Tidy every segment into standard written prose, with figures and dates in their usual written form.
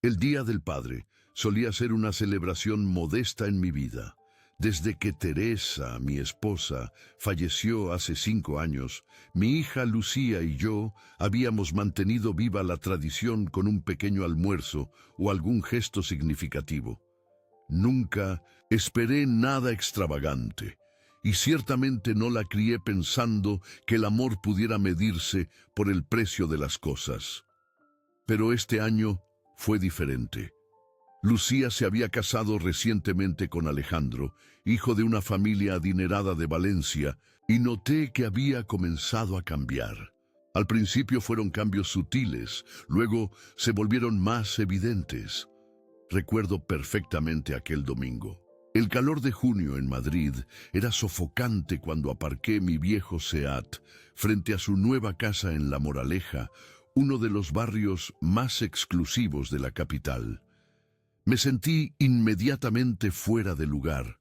El Día del Padre solía ser una celebración modesta en mi vida. Desde que Teresa, mi esposa, falleció hace 5 años, mi hija Lucía y yo habíamos mantenido viva la tradición con un pequeño almuerzo o algún gesto significativo. Nunca esperé nada extravagante, y ciertamente no la crié pensando que el amor pudiera medirse por el precio de las cosas. Pero este año fue diferente. Lucía se había casado recientemente con Alejandro, hijo de una familia adinerada de Valencia, y noté que había comenzado a cambiar. Al principio fueron cambios sutiles, luego se volvieron más evidentes. Recuerdo perfectamente aquel domingo. El calor de junio en Madrid era sofocante cuando aparqué mi viejo Seat frente a su nueva casa en La Moraleja, uno de los barrios más exclusivos de la capital. Me sentí inmediatamente fuera de lugar.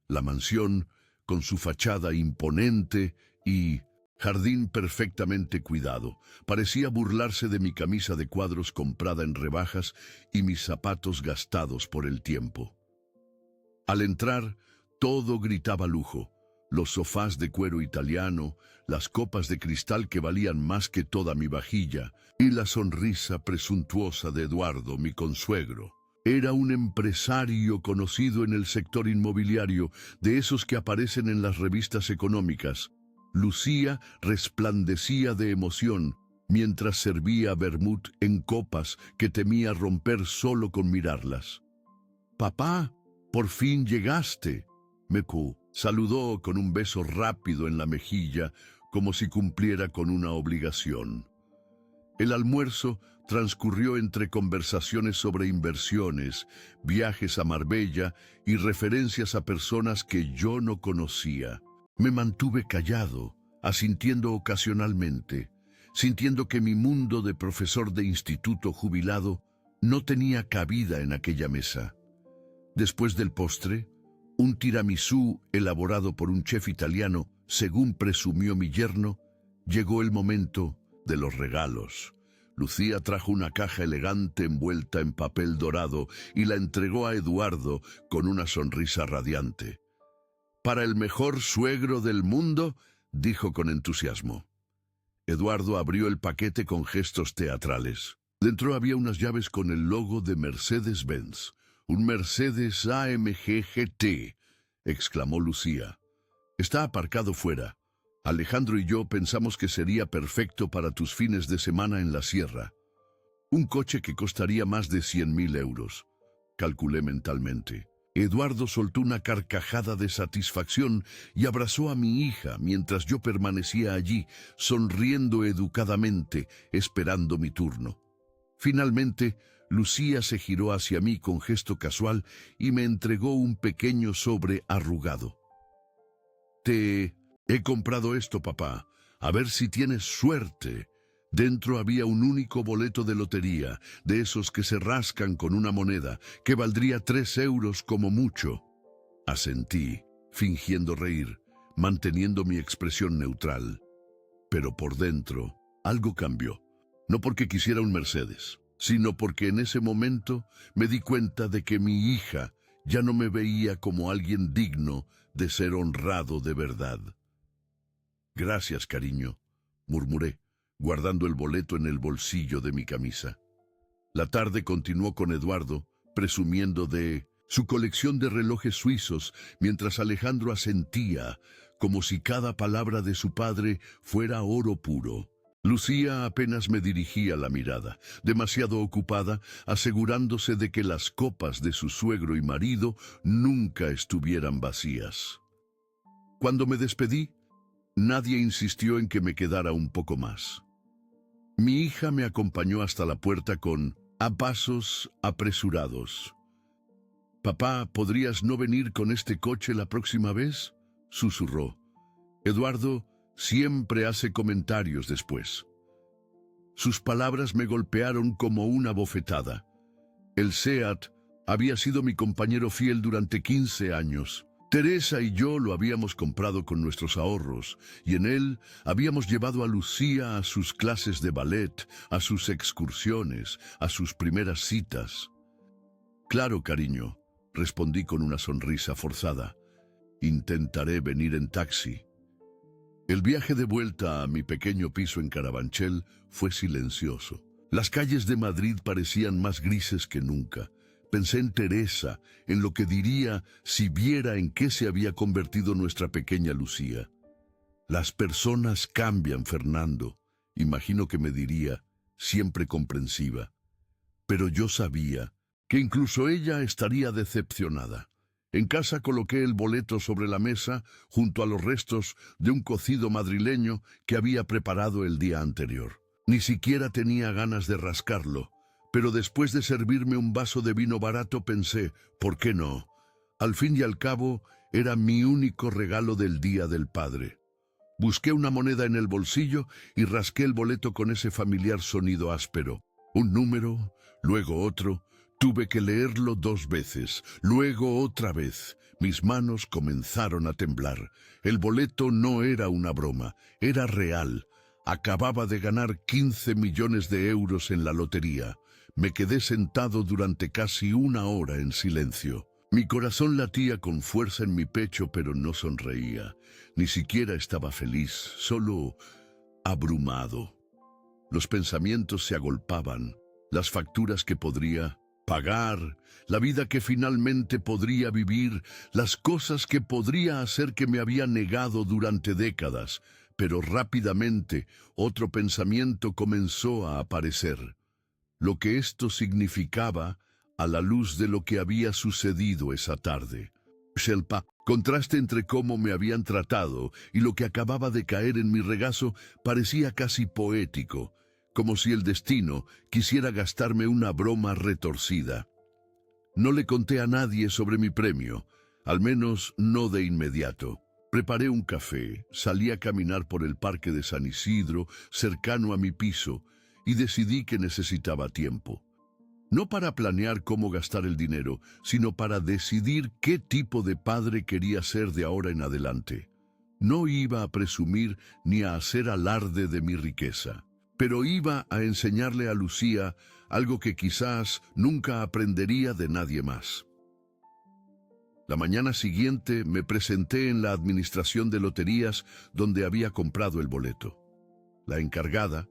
La mansión, con su fachada imponente y jardín perfectamente cuidado, parecía burlarse de mi camisa de cuadros comprada en rebajas y mis zapatos gastados por el tiempo. Al entrar, todo gritaba lujo. Los sofás de cuero italiano, las copas de cristal que valían más que toda mi vajilla, y la sonrisa presuntuosa de Eduardo, mi consuegro. Era un empresario conocido en el sector inmobiliario, de esos que aparecen en las revistas económicas. Lucía resplandecía de emoción, mientras servía vermut en copas que temía romper solo con mirarlas. «Papá, por fin llegaste», Meku saludó con un beso rápido en la mejilla, como si cumpliera con una obligación. El almuerzo transcurrió entre conversaciones sobre inversiones, viajes a Marbella y referencias a personas que yo no conocía. Me mantuve callado, asintiendo ocasionalmente, sintiendo que mi mundo de profesor de instituto jubilado no tenía cabida en aquella mesa. Después del postre, un tiramisú elaborado por un chef italiano, según presumió mi yerno, llegó el momento de los regalos. Lucía trajo una caja elegante envuelta en papel dorado y la entregó a Eduardo con una sonrisa radiante. «Para el mejor suegro del mundo», dijo con entusiasmo. Eduardo abrió el paquete con gestos teatrales. Dentro había unas llaves con el logo de Mercedes-Benz. «Un Mercedes AMG GT», exclamó Lucía. «Está aparcado fuera. Alejandro y yo pensamos que sería perfecto para tus fines de semana en la sierra. Un coche que costaría más de 100.000 euros», calculé mentalmente. Eduardo soltó una carcajada de satisfacción y abrazó a mi hija mientras yo permanecía allí, sonriendo educadamente, esperando mi turno. Finalmente, Lucía se giró hacia mí con gesto casual y me entregó un pequeño sobre arrugado. «Te he comprado esto, papá. A ver si tienes suerte». Dentro había un único boleto de lotería, de esos que se rascan con una moneda, que valdría 3 euros como mucho. Asentí, fingiendo reír, manteniendo mi expresión neutral. Pero por dentro, algo cambió. No porque quisiera un Mercedes, sino porque en ese momento me di cuenta de que mi hija ya no me veía como alguien digno de ser honrado de verdad. «Gracias, cariño», murmuré, guardando el boleto en el bolsillo de mi camisa. La tarde continuó con Eduardo, presumiendo de su colección de relojes suizos, mientras Alejandro asentía, como si cada palabra de su padre fuera oro puro. Lucía apenas me dirigía la mirada, demasiado ocupada, asegurándose de que las copas de su suegro y marido nunca estuvieran vacías. Cuando me despedí, nadie insistió en que me quedara un poco más. Mi hija me acompañó hasta la puerta a pasos apresurados. «Papá, ¿podrías no venir con este coche la próxima vez?», susurró. «Eduardo siempre hace comentarios después». Sus palabras me golpearon como una bofetada. El Seat había sido mi compañero fiel durante 15 años. Teresa y yo lo habíamos comprado con nuestros ahorros, y en él habíamos llevado a Lucía a sus clases de ballet, a sus excursiones, a sus primeras citas. Claro, cariño, respondí con una sonrisa forzada. Intentaré venir en taxi. El viaje de vuelta a mi pequeño piso en Carabanchel fue silencioso. Las calles de Madrid parecían más grises que nunca. Pensé en Teresa, en lo que diría si viera en qué se había convertido nuestra pequeña Lucía. Las personas cambian, Fernando, imagino que me diría, siempre comprensiva. Pero yo sabía que incluso ella estaría decepcionada. En casa coloqué el boleto sobre la mesa junto a los restos de un cocido madrileño que había preparado el día anterior. Ni siquiera tenía ganas de rascarlo, pero después de servirme un vaso de vino barato pensé, ¿por qué no? Al fin y al cabo, era mi único regalo del Día del Padre. Busqué una moneda en el bolsillo y rasqué el boleto con ese familiar sonido áspero. Un número, luego otro. Tuve que leerlo 2 veces, luego otra vez. Mis manos comenzaron a temblar. El boleto no era una broma, era real. Acababa de ganar 15 millones de euros en la lotería. Me quedé sentado durante casi 1 hora en silencio. Mi corazón latía con fuerza en mi pecho, pero no sonreía. Ni siquiera estaba feliz, solo abrumado. Los pensamientos se agolpaban, las facturas que podría pagar, la vida que finalmente podría vivir, las cosas que podría hacer que me había negado durante décadas. Pero rápidamente otro pensamiento comenzó a aparecer. Lo que esto significaba a la luz de lo que había sucedido esa tarde. Shelpa, contraste entre cómo me habían tratado y lo que acababa de caer en mi regazo parecía casi poético, como si el destino quisiera gastarme una broma retorcida. No le conté a nadie sobre mi premio, al menos no de inmediato. Preparé un café, salí a caminar por el parque de San Isidro, cercano a mi piso, y decidí que necesitaba tiempo. No para planear cómo gastar el dinero, sino para decidir qué tipo de padre quería ser de ahora en adelante. No iba a presumir ni a hacer alarde de mi riqueza, pero iba a enseñarle a Lucía algo que quizás nunca aprendería de nadie más. La mañana siguiente me presenté en la administración de loterías donde había comprado el boleto. La encargada,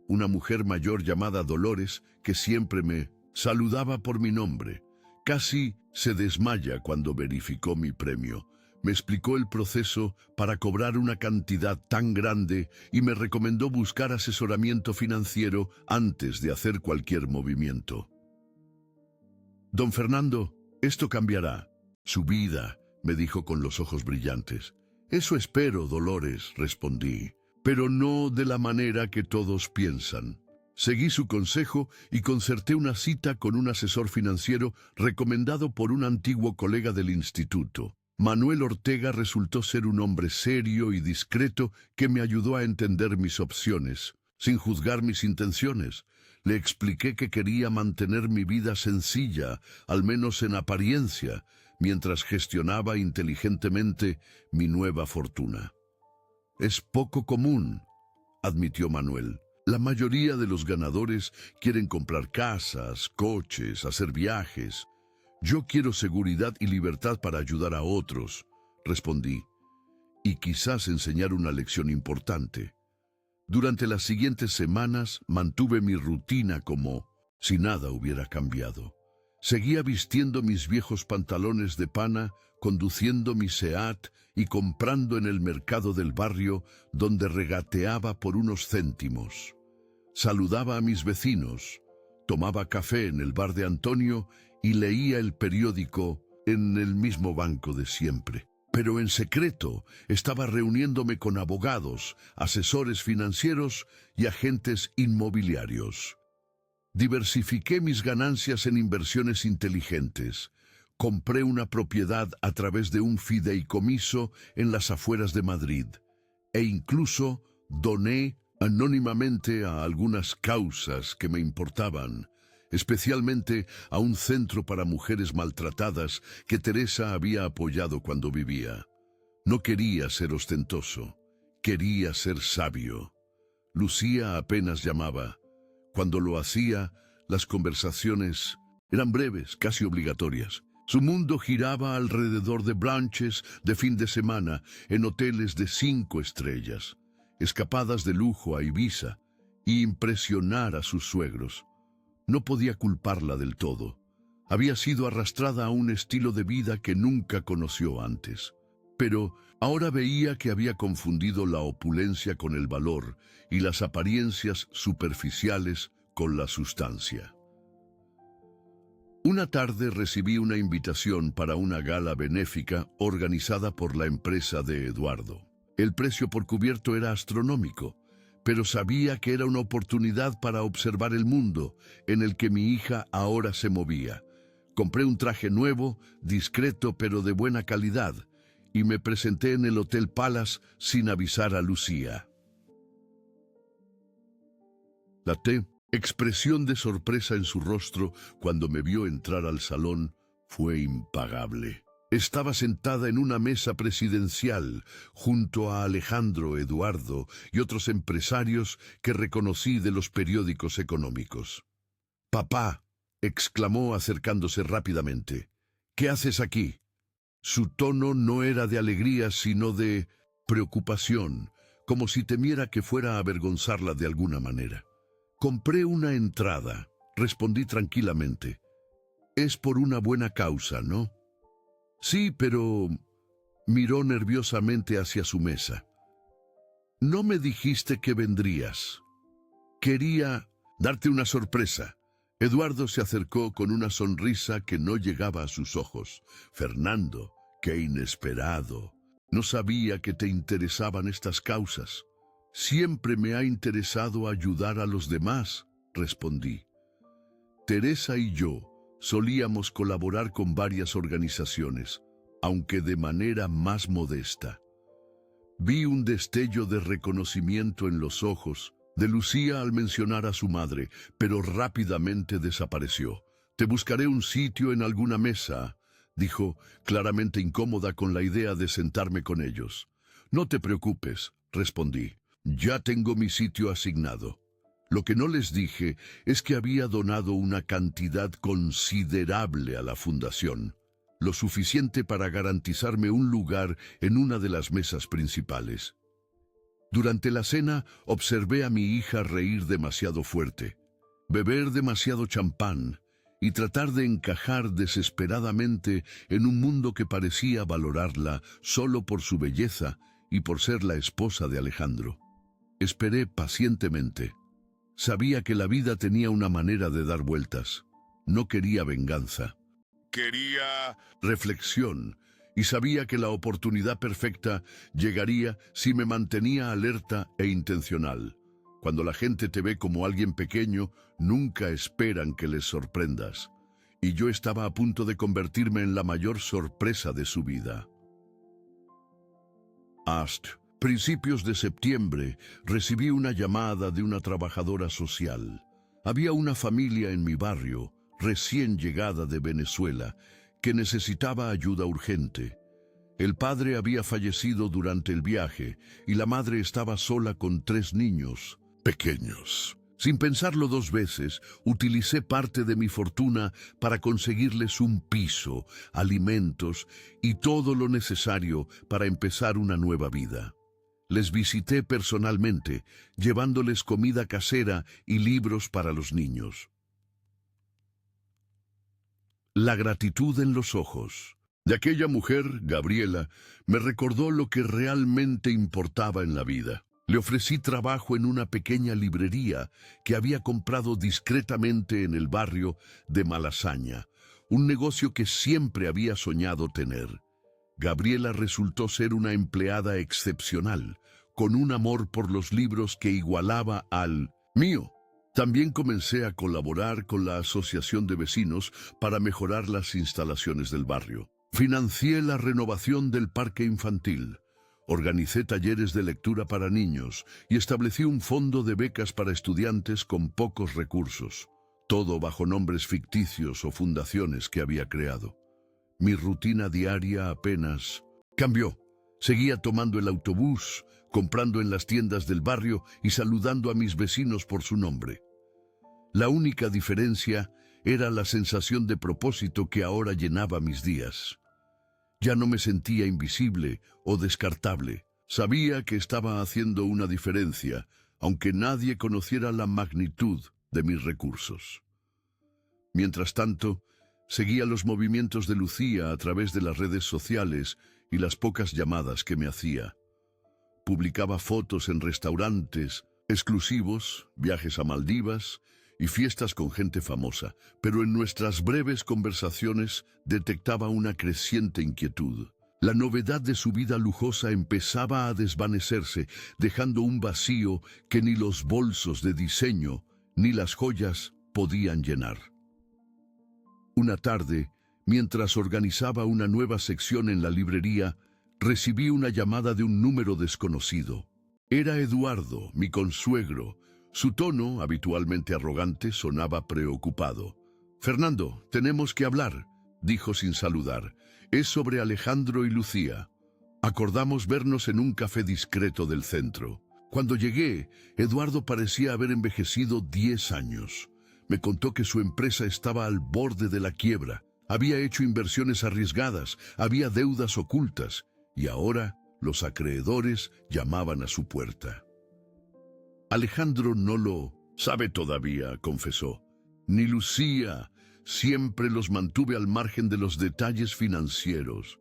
una mujer mayor llamada Dolores, que siempre me saludaba por mi nombre, casi se desmaya cuando verificó mi premio. Me explicó el proceso para cobrar una cantidad tan grande y me recomendó buscar asesoramiento financiero antes de hacer cualquier movimiento. Don Fernando, esto cambiará su vida, me dijo con los ojos brillantes. Eso espero, Dolores, respondí, pero no de la manera que todos piensan. Seguí su consejo y concerté una cita con un asesor financiero recomendado por un antiguo colega del instituto. Manuel Ortega resultó ser un hombre serio y discreto que me ayudó a entender mis opciones, sin juzgar mis intenciones. Le expliqué que quería mantener mi vida sencilla, al menos en apariencia, mientras gestionaba inteligentemente mi nueva fortuna. Es poco común, admitió Manuel. La mayoría de los ganadores quieren comprar casas, coches, hacer viajes. Yo quiero seguridad y libertad para ayudar a otros, respondí, y quizás enseñar una lección importante. Durante las siguientes semanas mantuve mi rutina como si nada hubiera cambiado. Seguía vistiendo mis viejos pantalones de pana, conduciendo mi SEAT y comprando en el mercado del barrio donde regateaba por unos céntimos. Saludaba a mis vecinos, tomaba café en el bar de Antonio y leía el periódico en el mismo banco de siempre. Pero en secreto estaba reuniéndome con abogados, asesores financieros y agentes inmobiliarios. Diversifiqué mis ganancias en inversiones inteligentes. Compré una propiedad a través de un fideicomiso en las afueras de Madrid e incluso doné anónimamente a algunas causas que me importaban. especialmente a un centro para mujeres maltratadas que Teresa había apoyado cuando vivía. No quería ser ostentoso, quería ser sabio. Lucía apenas llamaba. Cuando lo hacía, las conversaciones eran breves, casi obligatorias. Su mundo giraba alrededor de brunches de fin de semana en hoteles de 5 estrellas, escapadas de lujo a Ibiza y impresionar a sus suegros. No podía culparla del todo. Había sido arrastrada a un estilo de vida que nunca conoció antes. Pero ahora veía que había confundido la opulencia con el valor y las apariencias superficiales con la sustancia. Una tarde recibí una invitación para una gala benéfica organizada por la empresa de Eduardo. El precio por cubierto era astronómico, pero sabía que era una oportunidad para observar el mundo en el que mi hija ahora se movía. Compré un traje nuevo, discreto pero de buena calidad, y me presenté en el Hotel Palace sin avisar a Lucía. La expresión de sorpresa en su rostro cuando me vio entrar al salón fue impagable. Estaba sentada en una mesa presidencial junto a Alejandro, Eduardo y otros empresarios que reconocí de los periódicos económicos. «Papá», exclamó acercándose rápidamente, «¿qué haces aquí?» Su tono no era de alegría, sino de preocupación, como si temiera que fuera a avergonzarla de alguna manera. «Compré una entrada», respondí tranquilamente. «Es por una buena causa, ¿no?» «Sí, pero...» miró nerviosamente hacia su mesa. «No me dijiste que vendrías. Quería darte una sorpresa». Eduardo se acercó con una sonrisa que no llegaba a sus ojos. «Fernando, qué inesperado. No sabía que te interesaban estas causas». «Siempre me ha interesado ayudar a los demás», respondí. Teresa y yo solíamos colaborar con varias organizaciones, aunque de manera más modesta. Vi un destello de reconocimiento en los ojos de Lucía al mencionar a su madre, pero rápidamente desapareció. «Te buscaré un sitio en alguna mesa», dijo, claramente incómoda con la idea de sentarme con ellos. «No te preocupes», respondí. «Ya tengo mi sitio asignado». Lo que no les dije es que había donado una cantidad considerable a la fundación, lo suficiente para garantizarme un lugar en una de las mesas principales. Durante la cena observé a mi hija reír demasiado fuerte, beber demasiado champán y tratar de encajar desesperadamente en un mundo que parecía valorarla solo por su belleza y por ser la esposa de Alejandro. Esperé pacientemente. Sabía que la vida tenía una manera de dar vueltas. No quería venganza. Quería reflexión, y sabía que la oportunidad perfecta llegaría si me mantenía alerta e intencional. Cuando la gente te ve como alguien pequeño, nunca esperan que les sorprendas. Y yo estaba a punto de convertirme en la mayor sorpresa de su vida. Hasta principios de septiembre recibí una llamada de una trabajadora social. Había una familia en mi barrio, recién llegada de Venezuela, que necesitaba ayuda urgente. El padre había fallecido durante el viaje y la madre estaba sola con 3 niños pequeños. Sin pensarlo 2 veces, utilicé parte de mi fortuna para conseguirles un piso, alimentos y todo lo necesario para empezar una nueva vida. Les visité personalmente, llevándoles comida casera y libros para los niños. La gratitud en los ojos de aquella mujer, Gabriela, me recordó lo que realmente importaba en la vida. Le ofrecí trabajo en una pequeña librería que había comprado discretamente en el barrio de Malasaña, un negocio que siempre había soñado tener. Gabriela resultó ser una empleada excepcional, con un amor por los libros que igualaba al mío. También comencé a colaborar con la Asociación de Vecinos para mejorar las instalaciones del barrio. Financié la renovación del parque infantil. Organicé talleres de lectura para niños y establecí un fondo de becas para estudiantes con pocos recursos. todo bajo nombres ficticios o fundaciones que había creado. Mi rutina diaria apenas cambió. Seguía tomando el autobús, comprando en las tiendas del barrio y saludando a mis vecinos por su nombre. La única diferencia era la sensación de propósito que ahora llenaba mis días. Ya no me sentía invisible o descartable. Sabía que estaba haciendo una diferencia, aunque nadie conociera la magnitud de mis recursos. Mientras tanto, seguía los movimientos de Lucía a través de las redes sociales y las pocas llamadas que me hacía. Publicaba fotos en restaurantes exclusivos, viajes a Maldivas y fiestas con gente famosa, pero en nuestras breves conversaciones detectaba una creciente inquietud. La novedad de su vida lujosa empezaba a desvanecerse, dejando un vacío que ni los bolsos de diseño ni las joyas podían llenar. Una tarde, mientras organizaba una nueva sección en la librería, recibí una llamada de un número desconocido. Era Eduardo, mi consuegro. Su tono, habitualmente arrogante, sonaba preocupado. «Fernando, tenemos que hablar», dijo sin saludar. «Es sobre Alejandro y Lucía. Acordamos vernos en un café discreto del centro». Cuando llegué, Eduardo parecía haber envejecido 10 años. Me contó que su empresa estaba al borde de la quiebra. Había hecho inversiones arriesgadas, había deudas ocultas, y ahora los acreedores llamaban a su puerta. Alejandro no lo sabe todavía, confesó. Ni Lucía. Siempre los mantuve al margen de los detalles financieros.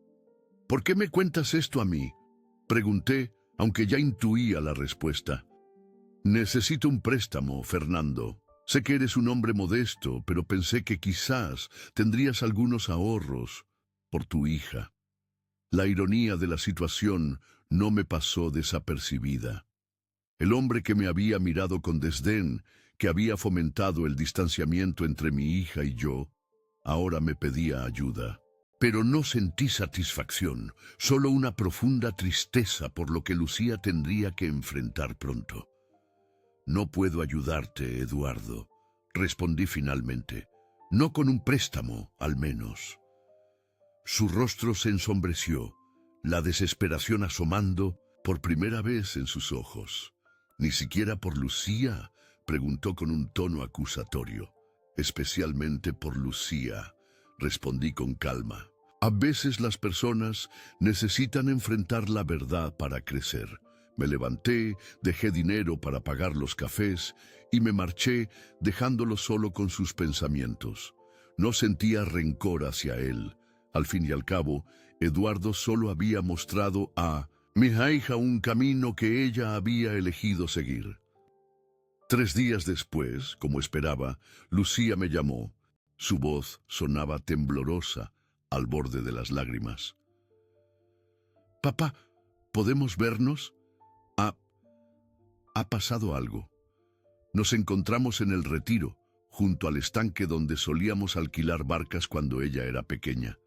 «¿Por qué me cuentas esto a mí?», pregunté, aunque ya intuía la respuesta. «Necesito un préstamo, Fernando. Sé que eres un hombre modesto, pero pensé que quizás tendrías algunos ahorros por tu hija». La ironía de la situación no me pasó desapercibida. El hombre que me había mirado con desdén, que había fomentado el distanciamiento entre mi hija y yo, ahora me pedía ayuda. Pero no sentí satisfacción, solo una profunda tristeza por lo que Lucía tendría que enfrentar pronto. «No puedo ayudarte, Eduardo», respondí finalmente. «No con un préstamo, al menos». Su rostro se ensombreció, la desesperación asomando por primera vez en sus ojos. «¿Ni siquiera por Lucía?», preguntó con un tono acusatorio. «Especialmente por Lucía», respondí con calma. «A veces las personas necesitan enfrentar la verdad para crecer». Me levanté, dejé dinero para pagar los cafés y me marché dejándolo solo con sus pensamientos. No sentía rencor hacia él. Al fin y al cabo, Eduardo solo había mostrado a mi hija un camino que ella había elegido seguir. 3 días después, como esperaba, Lucía me llamó. Su voz sonaba temblorosa, al borde de las lágrimas. «Papá, ¿podemos vernos? Ha pasado algo. Nos encontramos en el Retiro, junto al estanque donde solíamos alquilar barcas cuando ella era pequeña».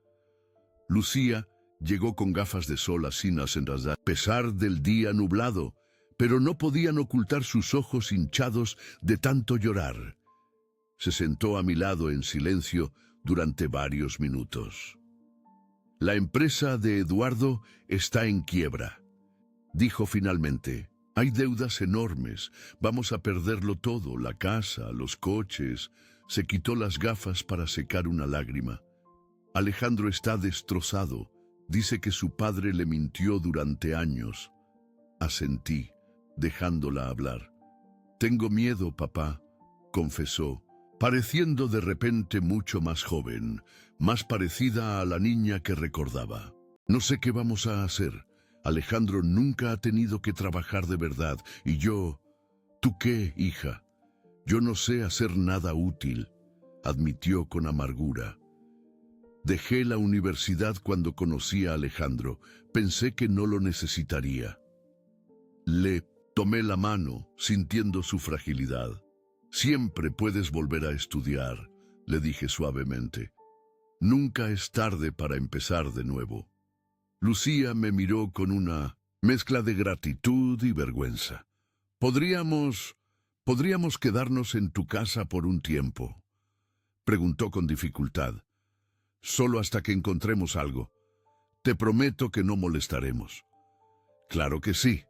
Lucía llegó con gafas de sol asinas en a pesar del día nublado, pero no podían ocultar sus ojos hinchados de tanto llorar. Se sentó a mi lado en silencio durante varios minutos. «La empresa de Eduardo está en quiebra», dijo finalmente. «Hay deudas enormes, vamos a perderlo todo, la casa, los coches». Se quitó las gafas para secar una lágrima. «Alejandro está destrozado. Dice que su padre le mintió durante años». Asentí, dejándola hablar. «Tengo miedo, papá», confesó, pareciendo de repente mucho más joven, más parecida a la niña que recordaba. «No sé qué vamos a hacer. Alejandro nunca ha tenido que trabajar de verdad, y yo... ¿Tú qué, hija? Yo no sé hacer nada útil», admitió con amargura. «Dejé la universidad cuando conocí a Alejandro. Pensé que no lo necesitaría». Le tomé la mano, sintiendo su fragilidad. «Siempre puedes volver a estudiar», le dije suavemente. «Nunca es tarde para empezar de nuevo». Lucía me miró con una mezcla de gratitud y vergüenza. Podríamos quedarnos en tu casa por un tiempo». Preguntó con dificultad. Solo hasta que encontremos algo. Te prometo que no molestaremos. Claro que sí,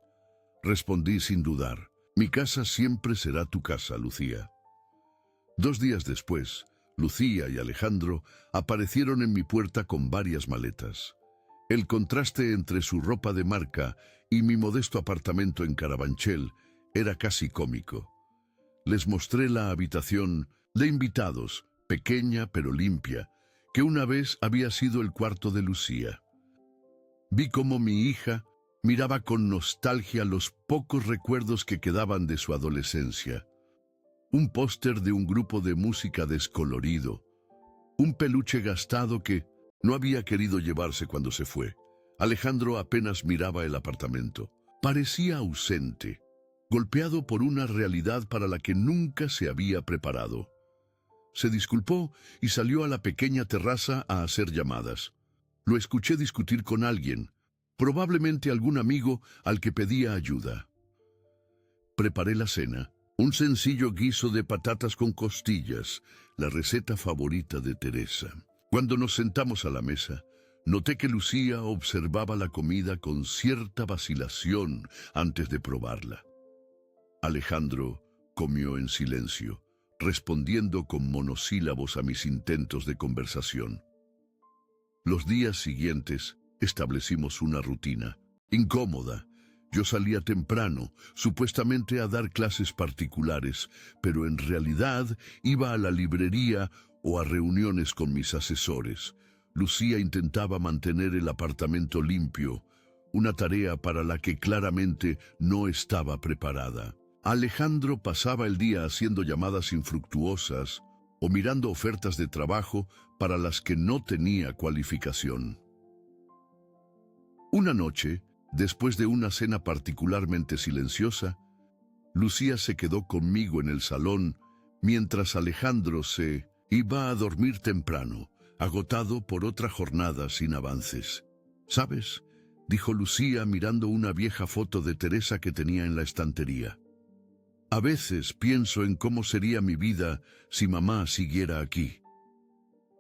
respondí sin dudar. Mi casa siempre será tu casa, Lucía. 2 días después, Lucía y Alejandro aparecieron en mi puerta con varias maletas. El contraste entre su ropa de marca y mi modesto apartamento en Carabanchel era casi cómico. Les mostré la habitación de invitados, pequeña pero limpia, que una vez había sido el cuarto de Lucía. Vi cómo mi hija miraba con nostalgia los pocos recuerdos que quedaban de su adolescencia. Un póster de un grupo de música descolorido, un peluche gastado que no había querido llevarse cuando se fue. Alejandro apenas miraba el apartamento. Parecía ausente, golpeado por una realidad para la que nunca se había preparado. Se disculpó y salió a la pequeña terraza a hacer llamadas. Lo escuché discutir con alguien, probablemente algún amigo al que pedía ayuda. Preparé la cena, un sencillo guiso de patatas con costillas, la receta favorita de Teresa. Cuando nos sentamos a la mesa, noté que Lucía observaba la comida con cierta vacilación antes de probarla. Alejandro comió en silencio, respondiendo con monosílabos a mis intentos de conversación. Los días siguientes establecimos una rutina, incómoda. Yo salía temprano, supuestamente a dar clases particulares, pero en realidad iba a la librería o a reuniones con mis asesores. Lucía intentaba mantener el apartamento limpio, una tarea para la que claramente no estaba preparada. Alejandro pasaba el día haciendo llamadas infructuosas o mirando ofertas de trabajo para las que no tenía cualificación. Una noche, después de una cena particularmente silenciosa, Lucía se quedó conmigo en el salón mientras Alejandro se iba a dormir temprano, agotado por otra jornada sin avances. «¿Sabes?», dijo Lucía mirando una vieja foto de Teresa que tenía en la estantería. «A veces pienso en cómo sería mi vida si mamá siguiera aquí».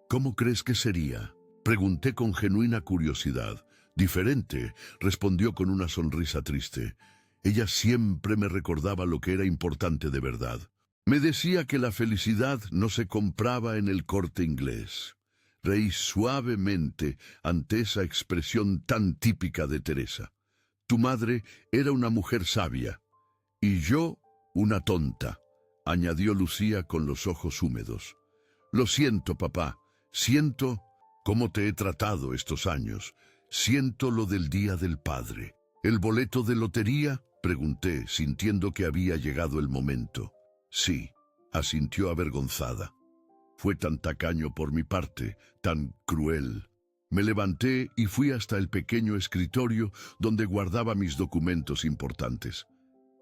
«¿Cómo crees que sería?», pregunté con genuina curiosidad. «Diferente», respondió con una sonrisa triste. Ella siempre me recordaba lo que era importante de verdad. Me decía que la felicidad no se compraba en el Corte Inglés. Reí suavemente ante esa expresión tan típica de Teresa. «Tu madre era una mujer sabia, y yo una tonta», añadió Lucía con los ojos húmedos. «Lo siento, papá. Siento cómo te he tratado estos años. Siento lo del Día del Padre». «¿El boleto de lotería?», pregunté, sintiendo que había llegado el momento. «Sí», asintió avergonzada. «Fue tan tacaño por mi parte, tan cruel». Me levanté y fui hasta el pequeño escritorio donde guardaba mis documentos importantes.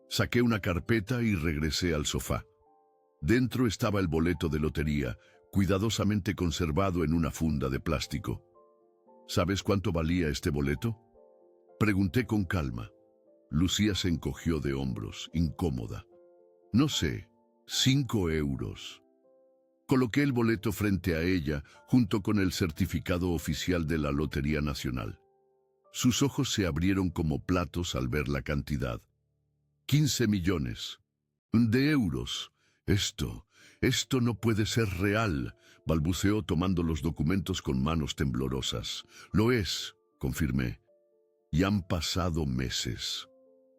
Saqué una carpeta y regresé al sofá. Dentro estaba el boleto de lotería, cuidadosamente conservado en una funda de plástico. «¿Sabes cuánto valía este boleto?», pregunté con calma. Lucía se encogió de hombros, incómoda. «No sé, 5 euros». Coloqué el boleto frente a ella, junto con el certificado oficial de la Lotería Nacional. Sus ojos se abrieron como platos al ver la cantidad. 15 millones de euros. Esto no puede ser real», balbuceó tomando los documentos con manos temblorosas. «Lo es», confirmé. «Y han pasado meses».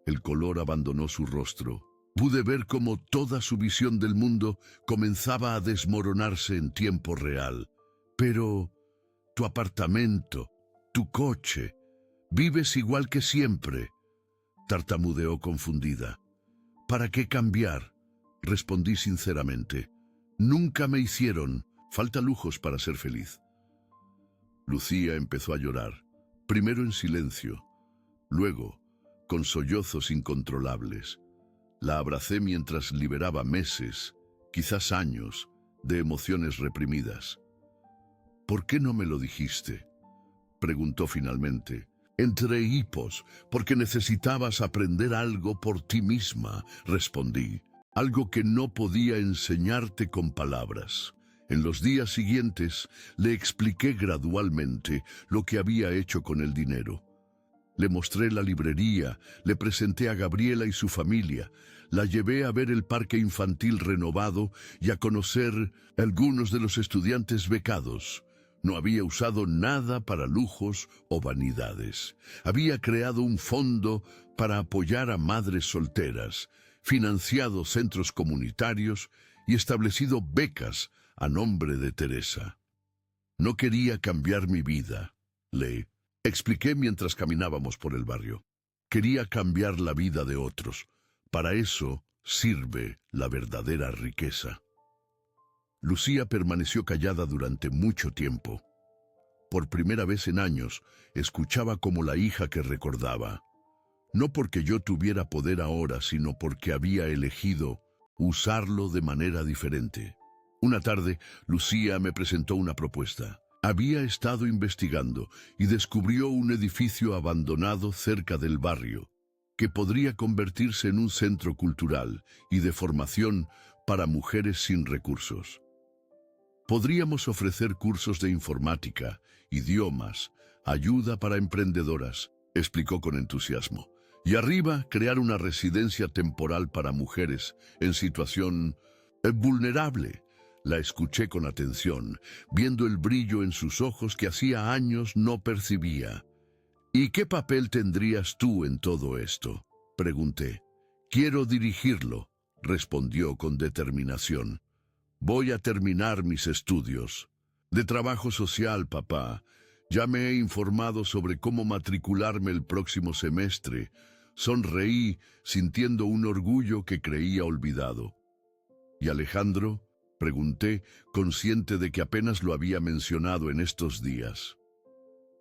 El color abandonó su rostro. Pude ver cómo toda su visión del mundo comenzaba a desmoronarse en tiempo real. «Pero tu apartamento, tu coche, vives igual que siempre», tartamudeó confundida. «¿Para qué cambiar?», respondí sinceramente. «Nunca me hicieron falta lujos para ser feliz». Lucía empezó a llorar, primero en silencio, luego con sollozos incontrolables. La abracé mientras liberaba meses, quizás años, de emociones reprimidas. «¿Por qué no me lo dijiste?», preguntó finalmente. «Entre hipos, porque necesitabas aprender algo por ti misma», respondí. «Algo que no podía enseñarte con palabras. En los días siguientes le expliqué gradualmente lo que había hecho con el dinero. Le mostré la librería, le presenté a Gabriela y su familia, la llevé a ver el parque infantil renovado y a conocer a algunos de los estudiantes becados. No había usado nada para lujos o vanidades. Había creado un fondo para apoyar a madres solteras, financiado centros comunitarios y establecido becas a nombre de Teresa. No quería cambiar mi vida, le expliqué mientras caminábamos por el barrio. Quería cambiar la vida de otros. Para eso sirve la verdadera riqueza. Lucía permaneció callada durante mucho tiempo. Por primera vez en años, escuchaba como la hija que recordaba. No porque yo tuviera poder ahora, sino porque había elegido usarlo de manera diferente. Una tarde, Lucía me presentó una propuesta. Había estado investigando y descubrió un edificio abandonado cerca del barrio, que podría convertirse en un centro cultural y de formación para mujeres sin recursos. Podríamos ofrecer cursos de informática, idiomas, ayuda para emprendedoras, explicó con entusiasmo. Y arriba, crear una residencia temporal para mujeres en situación vulnerable. La escuché con atención, viendo el brillo en sus ojos que hacía años no percibía. ¿Y qué papel tendrías tú en todo esto?, pregunté. Quiero dirigirlo, respondió con determinación. Voy a terminar mis estudios. De trabajo social, papá. Ya me he informado sobre cómo matricularme el próximo semestre. Sonreí, sintiendo un orgullo que creía olvidado. ¿Y Alejandro?, pregunté, consciente de que apenas lo había mencionado en estos días.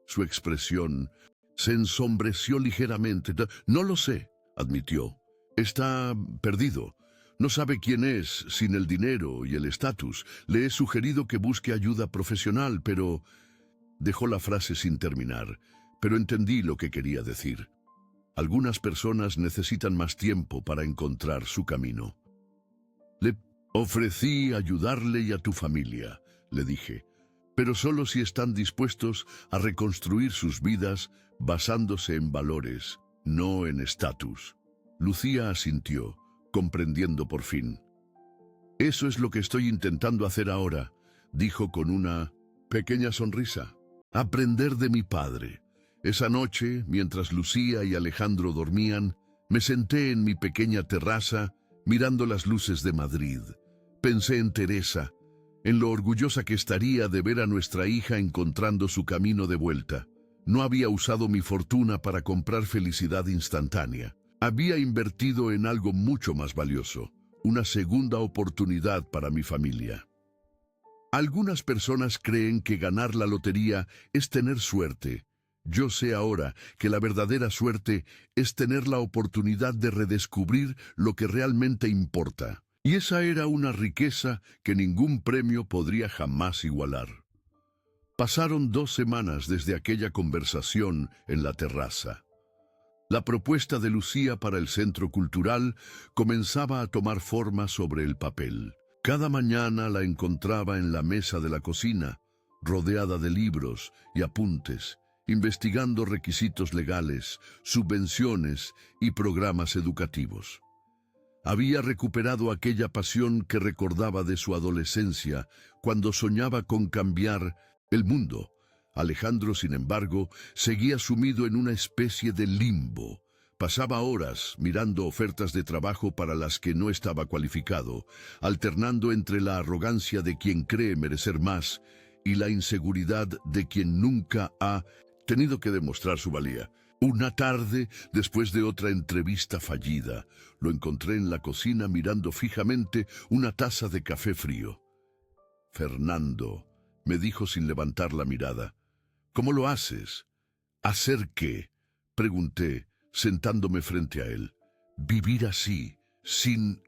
Su expresión se ensombreció ligeramente. No lo sé, admitió. Está perdido. No sabe quién es sin el dinero y el estatus. Le he sugerido que busque ayuda profesional, pero... Dejó la frase sin terminar, pero entendí lo que quería decir. Algunas personas necesitan más tiempo para encontrar su camino. Le ofrecí ayudarle y a tu familia, le dije, pero solo si están dispuestos a reconstruir sus vidas basándose en valores, no en estatus. Lucía asintió, comprendiendo por fin. Eso es lo que estoy intentando hacer ahora, dijo con una pequeña sonrisa. Aprender de mi padre. Esa noche, mientras Lucía y Alejandro dormían, me senté en mi pequeña terraza mirando las luces de Madrid. Pensé en Teresa, en lo orgullosa que estaría de ver a nuestra hija encontrando su camino de vuelta. No había usado mi fortuna para comprar felicidad instantánea. Había invertido en algo mucho más valioso, una segunda oportunidad para mi familia. Algunas personas creen que ganar la lotería es tener suerte. Yo sé ahora que la verdadera suerte es tener la oportunidad de redescubrir lo que realmente importa. Y esa era una riqueza que ningún premio podría jamás igualar. Pasaron 2 semanas desde aquella conversación en la terraza. La propuesta de Lucía para el centro cultural comenzaba a tomar forma sobre el papel. Cada mañana la encontraba en la mesa de la cocina, rodeada de libros y apuntes, investigando requisitos legales, subvenciones y programas educativos. Había recuperado aquella pasión que recordaba de su adolescencia, cuando soñaba con cambiar el mundo. Alejandro, sin embargo, seguía sumido en una especie de limbo. Pasaba horas mirando ofertas de trabajo para las que no estaba cualificado, alternando entre la arrogancia de quien cree merecer más y la inseguridad de quien nunca ha tenido que demostrar su valía. Una tarde, después de otra entrevista fallida, lo encontré en la cocina mirando fijamente una taza de café frío. «Fernando», me dijo sin levantar la mirada, «¿cómo lo haces?» «¿Hacer qué?», pregunté, sentándome frente a él. «Vivir así, sin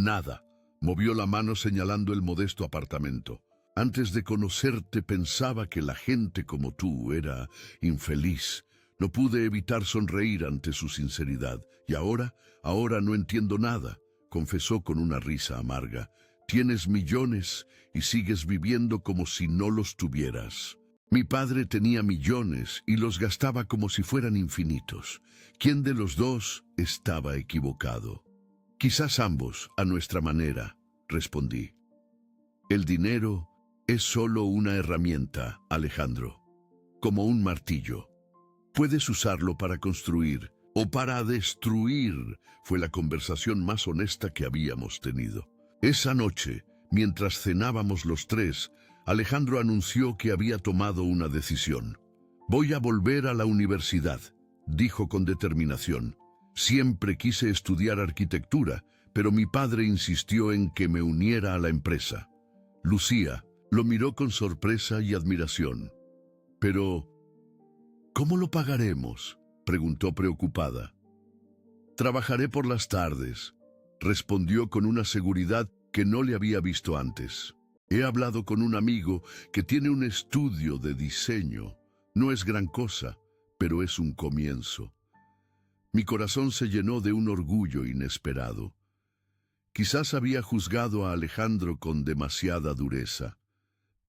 nada». Movió la mano señalando el modesto apartamento. «Antes de conocerte pensaba que la gente como tú era infeliz». No pude evitar sonreír ante su sinceridad. «Y ahora no entiendo nada», confesó con una risa amarga. Tienes millones y sigues viviendo como si no los tuvieras. Mi padre tenía millones y los gastaba como si fueran infinitos. ¿Quién de los dos estaba equivocado? Quizás ambos, a nuestra manera, respondí. El dinero es solo una herramienta, Alejandro, como un martillo. Puedes usarlo para construir o para destruir, fue la conversación más honesta que habíamos tenido. Esa noche, mientras cenábamos los tres, Alejandro anunció que había tomado una decisión. Voy a volver a la universidad, dijo con determinación. Siempre quise estudiar arquitectura, pero mi padre insistió en que me uniera a la empresa. Lucía lo miró con sorpresa y admiración. Pero, ¿cómo lo pagaremos?, preguntó preocupada. Trabajaré por las tardes, respondió con una seguridad que no le había visto antes. He hablado con un amigo que tiene un estudio de diseño. No es gran cosa, pero es un comienzo. Mi corazón se llenó de un orgullo inesperado. Quizás había juzgado a Alejandro con demasiada dureza.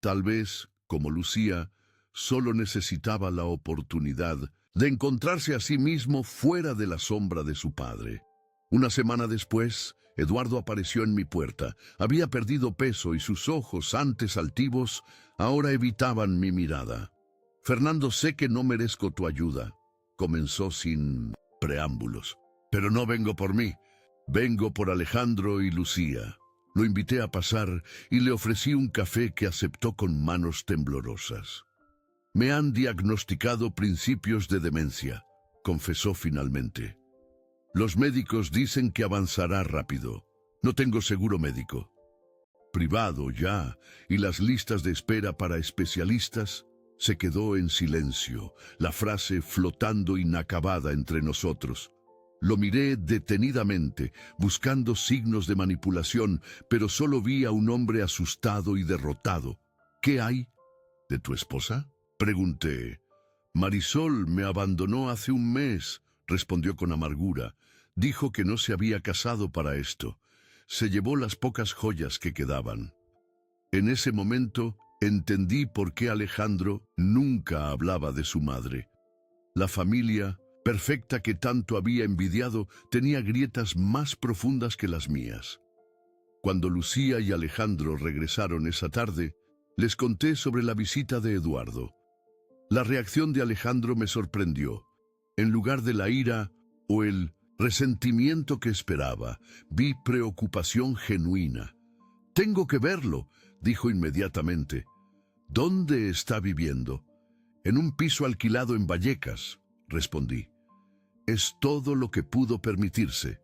Tal vez, como Lucía, solo necesitaba la oportunidad de encontrarse a sí mismo fuera de la sombra de su padre. Una semana después, Eduardo apareció en mi puerta. Había perdido peso y sus ojos, antes altivos, ahora evitaban mi mirada. Fernando, sé que no merezco tu ayuda, comenzó sin preámbulos. Pero no vengo por mí, vengo por Alejandro y Lucía. Lo invité a pasar y le ofrecí un café que aceptó con manos temblorosas. Me han diagnosticado principios de demencia, confesó finalmente. Los médicos dicen que avanzará rápido. No tengo seguro médico. Privado ya, y las listas de espera para especialistas. Se quedó en silencio, la frase flotando inacabada entre nosotros. Lo miré detenidamente, buscando signos de manipulación, pero solo vi a un hombre asustado y derrotado. ¿Qué hay? ¿De tu esposa?, pregunté. Marisol me abandonó hace un mes, respondió con amargura. Dijo que no se había casado para esto. Se llevó las pocas joyas que quedaban. En ese momento entendí por qué Alejandro nunca hablaba de su madre. La familia, perfecta que tanto había envidiado, tenía grietas más profundas que las mías. Cuando Lucía y Alejandro regresaron esa tarde, les conté sobre la visita de Eduardo. La reacción de Alejandro me sorprendió. En lugar de la ira o el resentimiento que esperaba, vi preocupación genuina. «Tengo que verlo», dijo inmediatamente. «¿Dónde está viviendo?» «En un piso alquilado en Vallecas», respondí. «Es todo lo que pudo permitirse».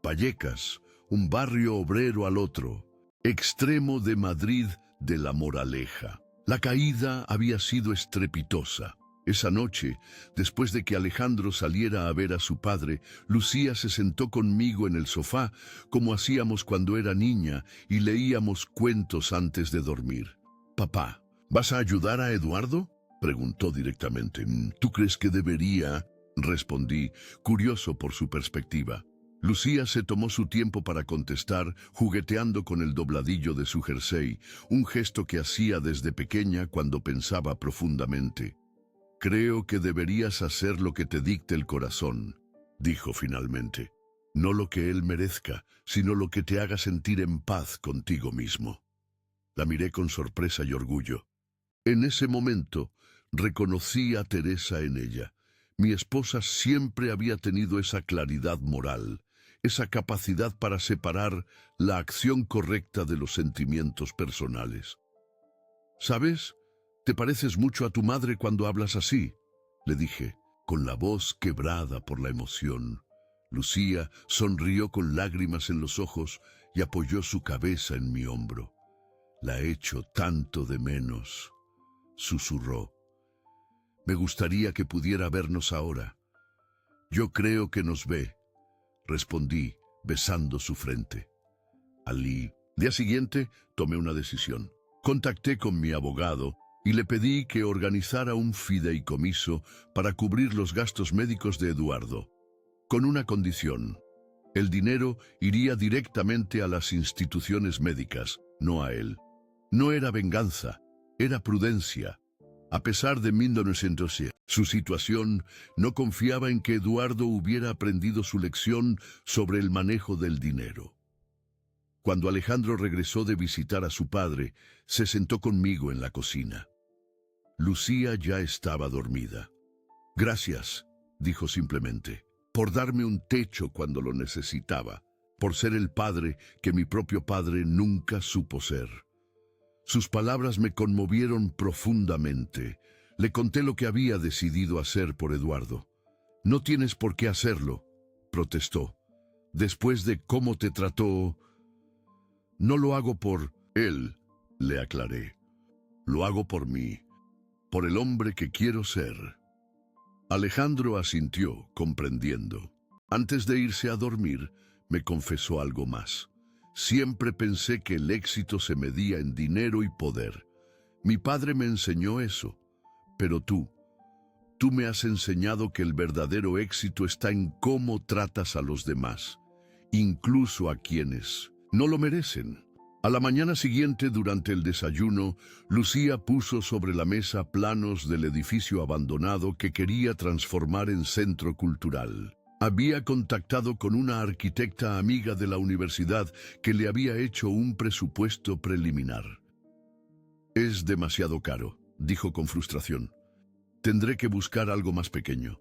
Vallecas, un barrio obrero al otro, extremo de Madrid de la Moraleja. La caída había sido estrepitosa. Esa noche, después de que Alejandro saliera a ver a su padre, Lucía se sentó conmigo en el sofá, como hacíamos cuando era niña, y leíamos cuentos antes de dormir. «Papá, ¿vas a ayudar a Eduardo?», preguntó directamente. «¿Tú crees que debería?», respondí, curioso por su perspectiva. Lucía se tomó su tiempo para contestar, jugueteando con el dobladillo de su jersey, un gesto que hacía desde pequeña cuando pensaba profundamente. «Creo que deberías hacer lo que te dicte el corazón», dijo finalmente. «No lo que él merezca, sino lo que te haga sentir en paz contigo mismo». La miré con sorpresa y orgullo. En ese momento, reconocí a Teresa en ella. Mi esposa siempre había tenido esa claridad moral, esa capacidad para separar la acción correcta de los sentimientos personales. «¿Sabes? Te pareces mucho a tu madre cuando hablas así», le dije, con la voz quebrada por la emoción. Lucía sonrió con lágrimas en los ojos y apoyó su cabeza en mi hombro. «La echo tanto de menos», susurró. «Me gustaría que pudiera vernos ahora». «Yo creo que nos ve», respondí, besando su frente. Al día siguiente tomé una decisión. Contacté con mi abogado y le pedí que organizara un fideicomiso para cubrir los gastos médicos de Eduardo, con una condición: El dinero iría directamente a las instituciones médicas, no a él. No era venganza, era prudencia. A pesar de 1907, su situación, no confiaba en que Eduardo hubiera aprendido su lección sobre el manejo del dinero. Cuando Alejandro regresó de visitar a su padre, se sentó conmigo en la cocina. Lucía ya estaba dormida. Gracias, dijo simplemente, por darme un techo cuando lo necesitaba, por ser el padre que mi propio padre nunca supo ser. Sus palabras me conmovieron profundamente. Le conté lo que había decidido hacer por Eduardo. No tienes por qué hacerlo, protestó. Después de cómo te trató... No lo hago por él, le aclaré. Lo hago por mí, por el hombre que quiero ser. Alejandro asintió, comprendiendo. Antes de irse a dormir, me confesó algo más. Siempre pensé que el éxito se medía en dinero y poder. Mi padre me enseñó eso, pero tú me has enseñado que el verdadero éxito está en cómo tratas a los demás, incluso a quienes no lo merecen. A la mañana siguiente, durante el desayuno, Lucía puso sobre la mesa planos del edificio abandonado que quería transformar en centro cultural. Había contactado con una arquitecta amiga de la universidad que le había hecho un presupuesto preliminar. Es demasiado caro, dijo con frustración. Tendré que buscar algo más pequeño.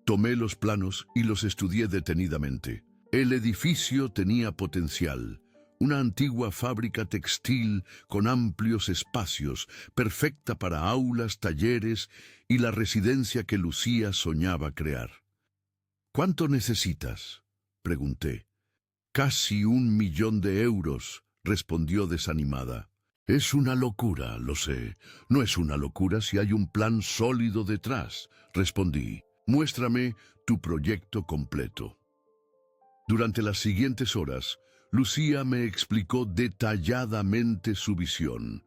Tomé los planos y los estudié detenidamente. El edificio tenía potencial. Una antigua fábrica textil con amplios espacios, perfecta para aulas, talleres y la residencia que Lucía soñaba crear. ¿Cuánto necesitas?, pregunté. Casi 1.000.000 de euros, respondió desanimada. Es una locura, lo sé. No es una locura si hay un plan sólido detrás, respondí. Muéstrame tu proyecto completo. Durante las siguientes horas, Lucía me explicó detalladamente su visión.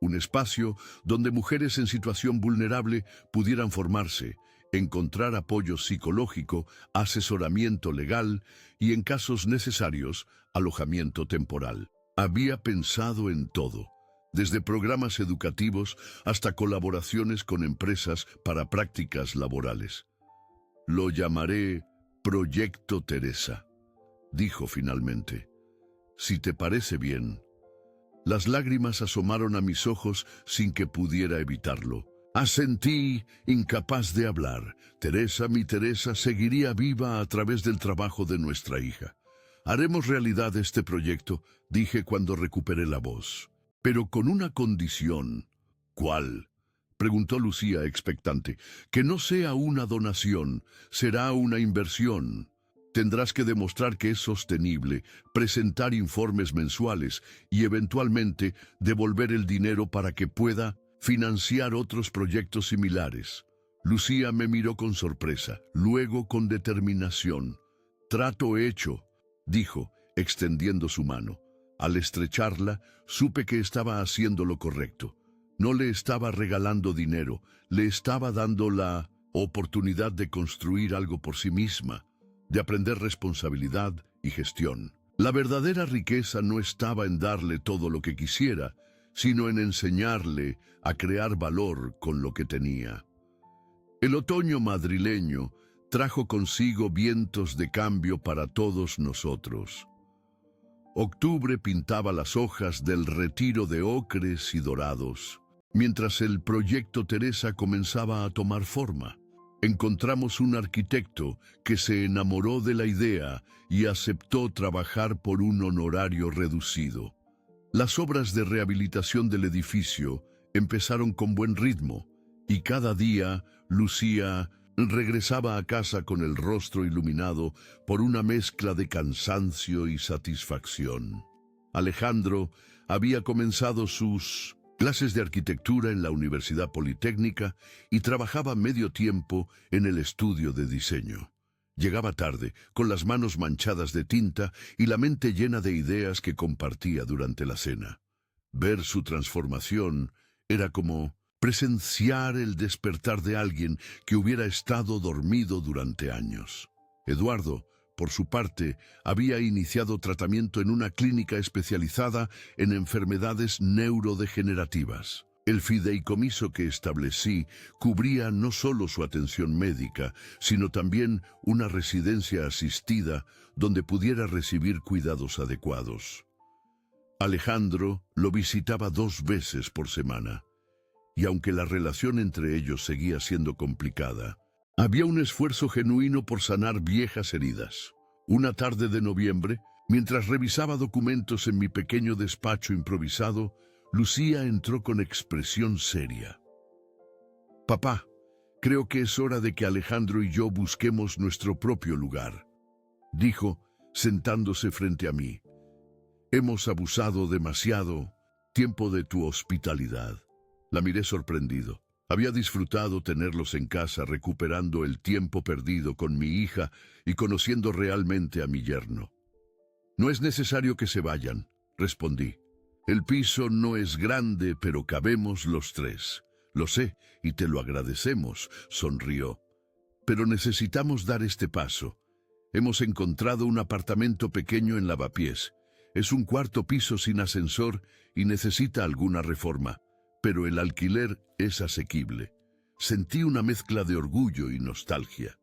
Un espacio donde mujeres en situación vulnerable pudieran formarse, encontrar apoyo psicológico, asesoramiento legal y, en casos necesarios, alojamiento temporal. Había pensado en todo, desde programas educativos hasta colaboraciones con empresas para prácticas laborales. Lo llamaré Proyecto Teresa, dijo finalmente. Si te parece bien. Las lágrimas asomaron a mis ojos sin que pudiera evitarlo. Asentí, incapaz de hablar. Teresa, mi Teresa, seguiría viva a través del trabajo de nuestra hija. Haremos realidad este proyecto, dije cuando recuperé la voz. Pero con una condición. ¿Cuál?, preguntó Lucía expectante. Que no sea una donación, será una inversión. Tendrás que demostrar que es sostenible, presentar informes mensuales y eventualmente devolver el dinero para que pueda financiar otros proyectos similares. Lucía me miró con sorpresa, luego con determinación. Trato hecho, dijo, extendiendo su mano. Al estrecharla, supe que estaba haciendo lo correcto. No le estaba regalando dinero, le estaba dando la oportunidad de construir algo por sí misma, de aprender responsabilidad y gestión. La verdadera riqueza no estaba en darle todo lo que quisiera, sino en enseñarle a crear valor con lo que tenía. El otoño madrileño trajo consigo vientos de cambio para todos nosotros. Octubre pintaba las hojas del retiro de ocres y dorados, mientras el proyecto Teresa comenzaba a tomar forma. Encontramos un arquitecto que se enamoró de la idea y aceptó trabajar por un honorario reducido. Las obras de rehabilitación del edificio empezaron con buen ritmo, y cada día Lucía regresaba a casa con el rostro iluminado por una mezcla de cansancio y satisfacción. Alejandro había comenzado sus clases de arquitectura en la Universidad Politécnica y trabajaba medio tiempo en el estudio de diseño. Llegaba tarde, con las manos manchadas de tinta y la mente llena de ideas que compartía durante la cena. Ver su transformación era como presenciar el despertar de alguien que hubiera estado dormido durante años. Eduardo, por su parte, había iniciado tratamiento en una clínica especializada en enfermedades neurodegenerativas. El fideicomiso que establecí cubría no solo su atención médica, sino también una residencia asistida donde pudiera recibir cuidados adecuados. Alejandro lo visitaba 2 veces por semana, y aunque la relación entre ellos seguía siendo complicada, había un esfuerzo genuino por sanar viejas heridas. Una tarde de noviembre, mientras revisaba documentos en mi pequeño despacho improvisado, Lucía entró con expresión seria. «Papá, creo que es hora de que Alejandro y yo busquemos nuestro propio lugar», dijo, sentándose frente a mí. «Hemos abusado demasiado tiempo de tu hospitalidad». La miré sorprendido. Había disfrutado tenerlos en casa, recuperando el tiempo perdido con mi hija y conociendo realmente a mi yerno. «No es necesario que se vayan», respondí. «El piso no es grande, pero cabemos los 3. Lo sé, y te lo agradecemos», sonrió. «Pero necesitamos dar este paso. Hemos encontrado un apartamento pequeño en Lavapiés. Es un 4º piso sin ascensor y necesita alguna reforma, pero el alquiler es asequible». Sentí una mezcla de orgullo y nostalgia.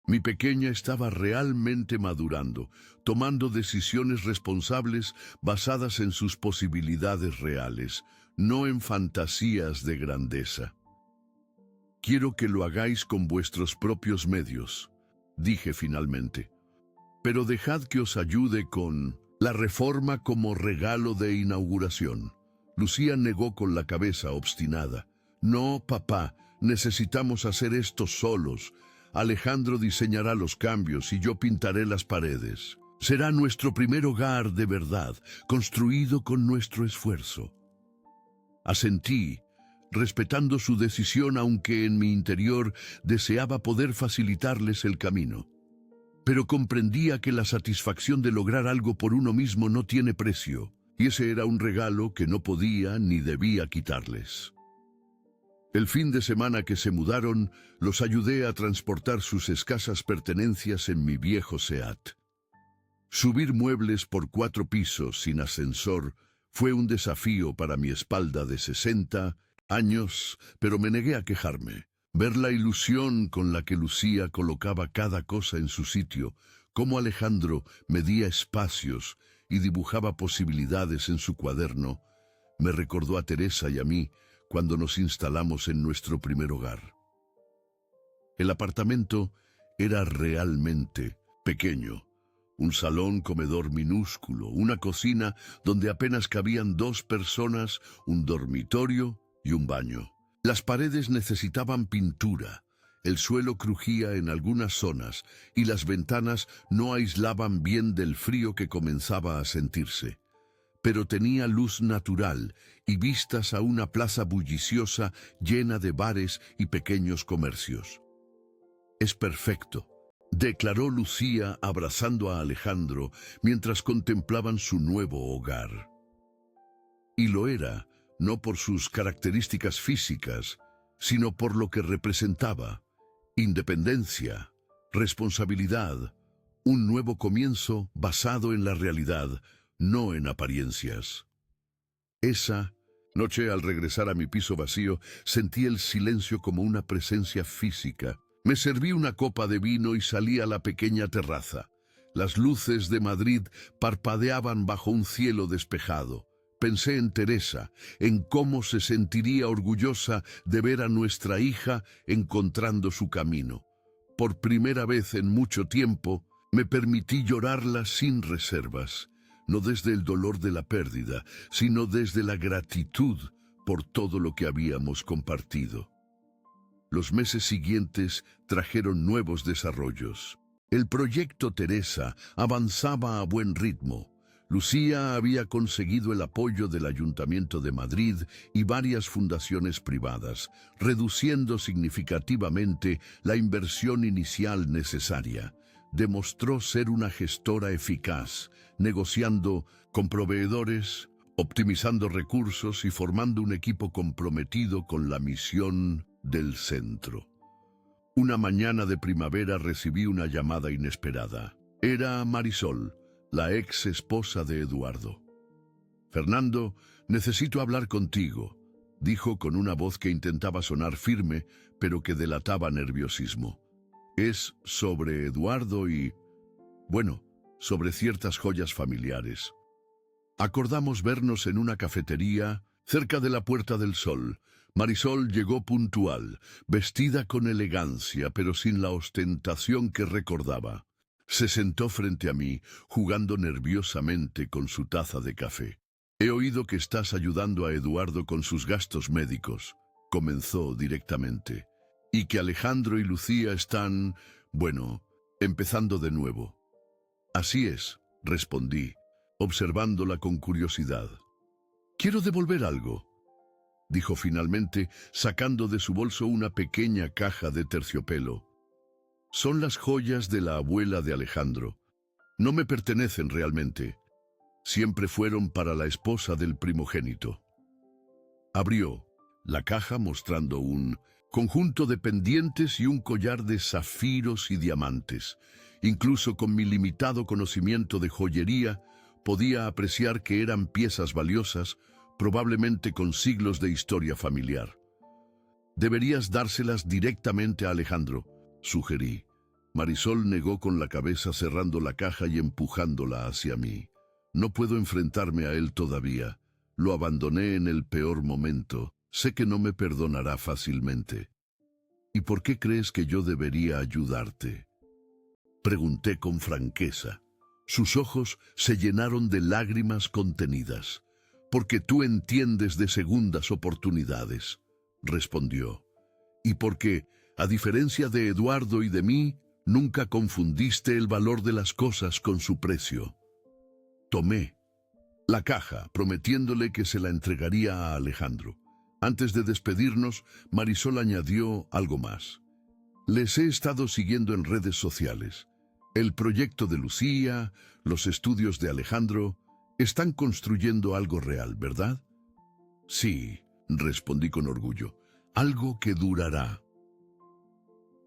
Mi pequeña estaba realmente madurando, tomando decisiones responsables basadas en sus posibilidades reales, no en fantasías de grandeza. «Quiero que lo hagáis con vuestros propios medios», dije finalmente. «Pero dejad que os ayude con la reforma como regalo de inauguración». Lucía negó con la cabeza obstinada. «No, papá, necesitamos hacer esto solos. Alejandro diseñará los cambios y yo pintaré las paredes. Será nuestro primer hogar de verdad, construido con nuestro esfuerzo». Asentí, respetando su decisión, aunque en mi interior deseaba poder facilitarles el camino. Pero comprendía que la satisfacción de lograr algo por uno mismo no tiene precio, y ese era un regalo que no podía ni debía quitarles. El fin de semana que se mudaron, los ayudé a transportar sus escasas pertenencias en mi viejo Seat. Subir muebles por 4 pisos sin ascensor fue un desafío para mi espalda de 60 años, pero me negué a quejarme. Ver la ilusión con la que Lucía colocaba cada cosa en su sitio, cómo Alejandro medía espacios y dibujaba posibilidades en su cuaderno, me recordó a Teresa y a mí cuando nos instalamos en nuestro primer hogar. El apartamento era realmente pequeño. Un salón comedor minúsculo, una cocina donde apenas cabían 2 personas, un dormitorio y un baño. Las paredes necesitaban pintura, el suelo crujía en algunas zonas y las ventanas no aislaban bien del frío que comenzaba a sentirse. Pero tenía luz natural y vistas a una plaza bulliciosa llena de bares y pequeños comercios. «Es perfecto», declaró Lucía abrazando a Alejandro mientras contemplaban su nuevo hogar. Y lo era, no por sus características físicas, sino por lo que representaba: independencia, responsabilidad, un nuevo comienzo basado en la realidad, no en apariencias. Esa noche, al regresar a mi piso vacío, sentí el silencio como una presencia física. Me serví una copa de vino y salí a la pequeña terraza. Las luces de Madrid parpadeaban bajo un cielo despejado. Pensé en Teresa, en cómo se sentiría orgullosa de ver a nuestra hija encontrando su camino. Por primera vez en mucho tiempo, me permití llorarla sin reservas, no desde el dolor de la pérdida, sino desde la gratitud por todo lo que habíamos compartido. Los meses siguientes trajeron nuevos desarrollos. El proyecto Teresa avanzaba a buen ritmo. Lucía había conseguido el apoyo del Ayuntamiento de Madrid y varias fundaciones privadas, reduciendo significativamente la inversión inicial necesaria. Demostró ser una gestora eficaz, negociando con proveedores, optimizando recursos y formando un equipo comprometido con la misión del centro. Una mañana de primavera recibí una llamada inesperada. Era Marisol, la ex esposa de Eduardo. «Fernando, necesito hablar contigo», dijo con una voz que intentaba sonar firme, pero que delataba nerviosismo. «Es sobre Eduardo y, bueno, sobre ciertas joyas familiares. Acordamos vernos en una cafetería cerca de la Puerta del Sol. Marisol llegó puntual, vestida con elegancia, pero sin la ostentación que recordaba. Se sentó frente a mí, jugando nerviosamente con su taza de café. «He oído que estás ayudando a Eduardo con sus gastos médicos», comenzó directamente, «y que Alejandro y Lucía están, bueno, empezando de nuevo». «Así es», respondí, observándola con curiosidad. «Quiero devolver algo», dijo finalmente, sacando de su bolso una pequeña caja de terciopelo. «Son las joyas de la abuela de Alejandro. No me pertenecen realmente. Siempre fueron para la esposa del primogénito». Abrió la caja mostrando un conjunto de pendientes y un collar de zafiros y diamantes. Incluso con mi limitado conocimiento de joyería, podía apreciar que eran piezas valiosas, probablemente con siglos de historia familiar. «Deberías dárselas directamente a Alejandro», sugerí. Marisol negó con la cabeza, cerrando la caja y empujándola hacia mí. «No puedo enfrentarme a él todavía. Lo abandoné en el peor momento. Sé que no me perdonará fácilmente». «¿Y por qué crees que yo debería ayudarte?», pregunté con franqueza. Sus ojos se llenaron de lágrimas contenidas. «Porque tú entiendes de segundas oportunidades», respondió. «Y porque, a diferencia de Eduardo y de mí, nunca confundiste el valor de las cosas con su precio». Tomé la caja, prometiéndole que se la entregaría a Alejandro. Antes de despedirnos, Marisol añadió algo más. «Les he estado siguiendo en redes sociales. El proyecto de Lucía, los estudios de Alejandro, están construyendo algo real, ¿verdad?». «Sí», respondí con orgullo, «algo que durará».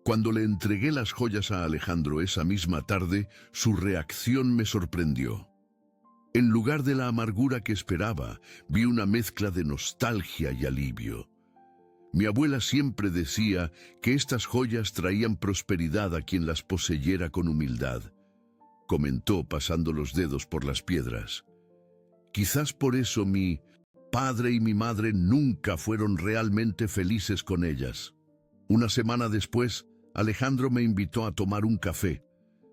Cuando le entregué las joyas a Alejandro esa misma tarde, su reacción me sorprendió. En lugar de la amargura que esperaba, vi una mezcla de nostalgia y alivio. Mi abuela siempre decía que estas joyas traían prosperidad a quien las poseyera con humildad, comentó pasando los dedos por las piedras. Quizás por eso mi padre y mi madre nunca fueron realmente felices con ellas. Una semana después, Alejandro me invitó a tomar un café.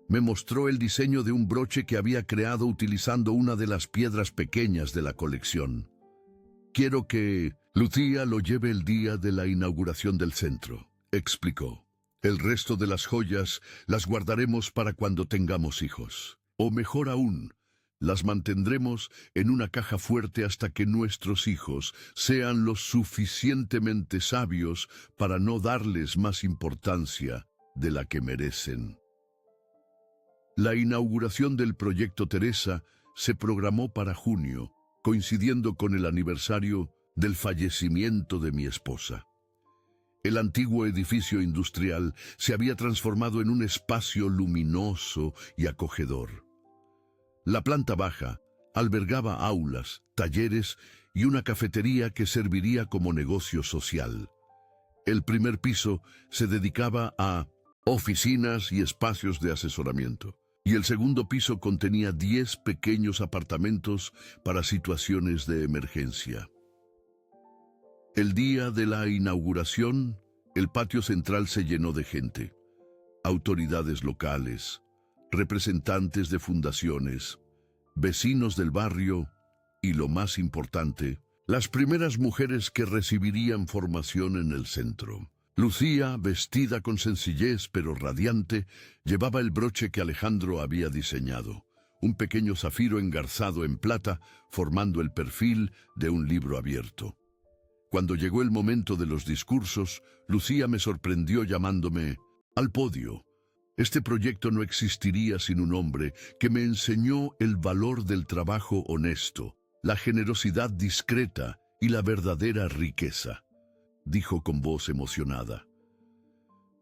Me mostró el diseño de un broche que había creado utilizando una de las piedras pequeñas de la colección. «Quiero que Lucía lo lleve el día de la inauguración del centro», explicó. «El resto de las joyas las guardaremos para cuando tengamos hijos. O mejor aún, las mantendremos en una caja fuerte hasta que nuestros hijos sean lo suficientemente sabios para no darles más importancia de la que merecen». La inauguración del proyecto Teresa se programó para junio, coincidiendo con el aniversario del fallecimiento de mi esposa. El antiguo edificio industrial se había transformado en un espacio luminoso y acogedor. La planta baja albergaba aulas, talleres y una cafetería que serviría como negocio social. El primer piso se dedicaba a oficinas y espacios de asesoramiento, y el segundo piso contenía 10 pequeños apartamentos para situaciones de emergencia. El día de la inauguración, el patio central se llenó de gente. Autoridades locales, representantes de fundaciones, vecinos del barrio y, lo más importante, las primeras mujeres que recibirían formación en el centro. Lucía, vestida con sencillez pero radiante, llevaba el broche que Alejandro había diseñado, un pequeño zafiro engarzado en plata, formando el perfil de un libro abierto. Cuando llegó el momento de los discursos, Lucía me sorprendió llamándome al podio. Este proyecto no existiría sin un hombre que me enseñó el valor del trabajo honesto, la generosidad discreta y la verdadera riqueza, dijo con voz emocionada.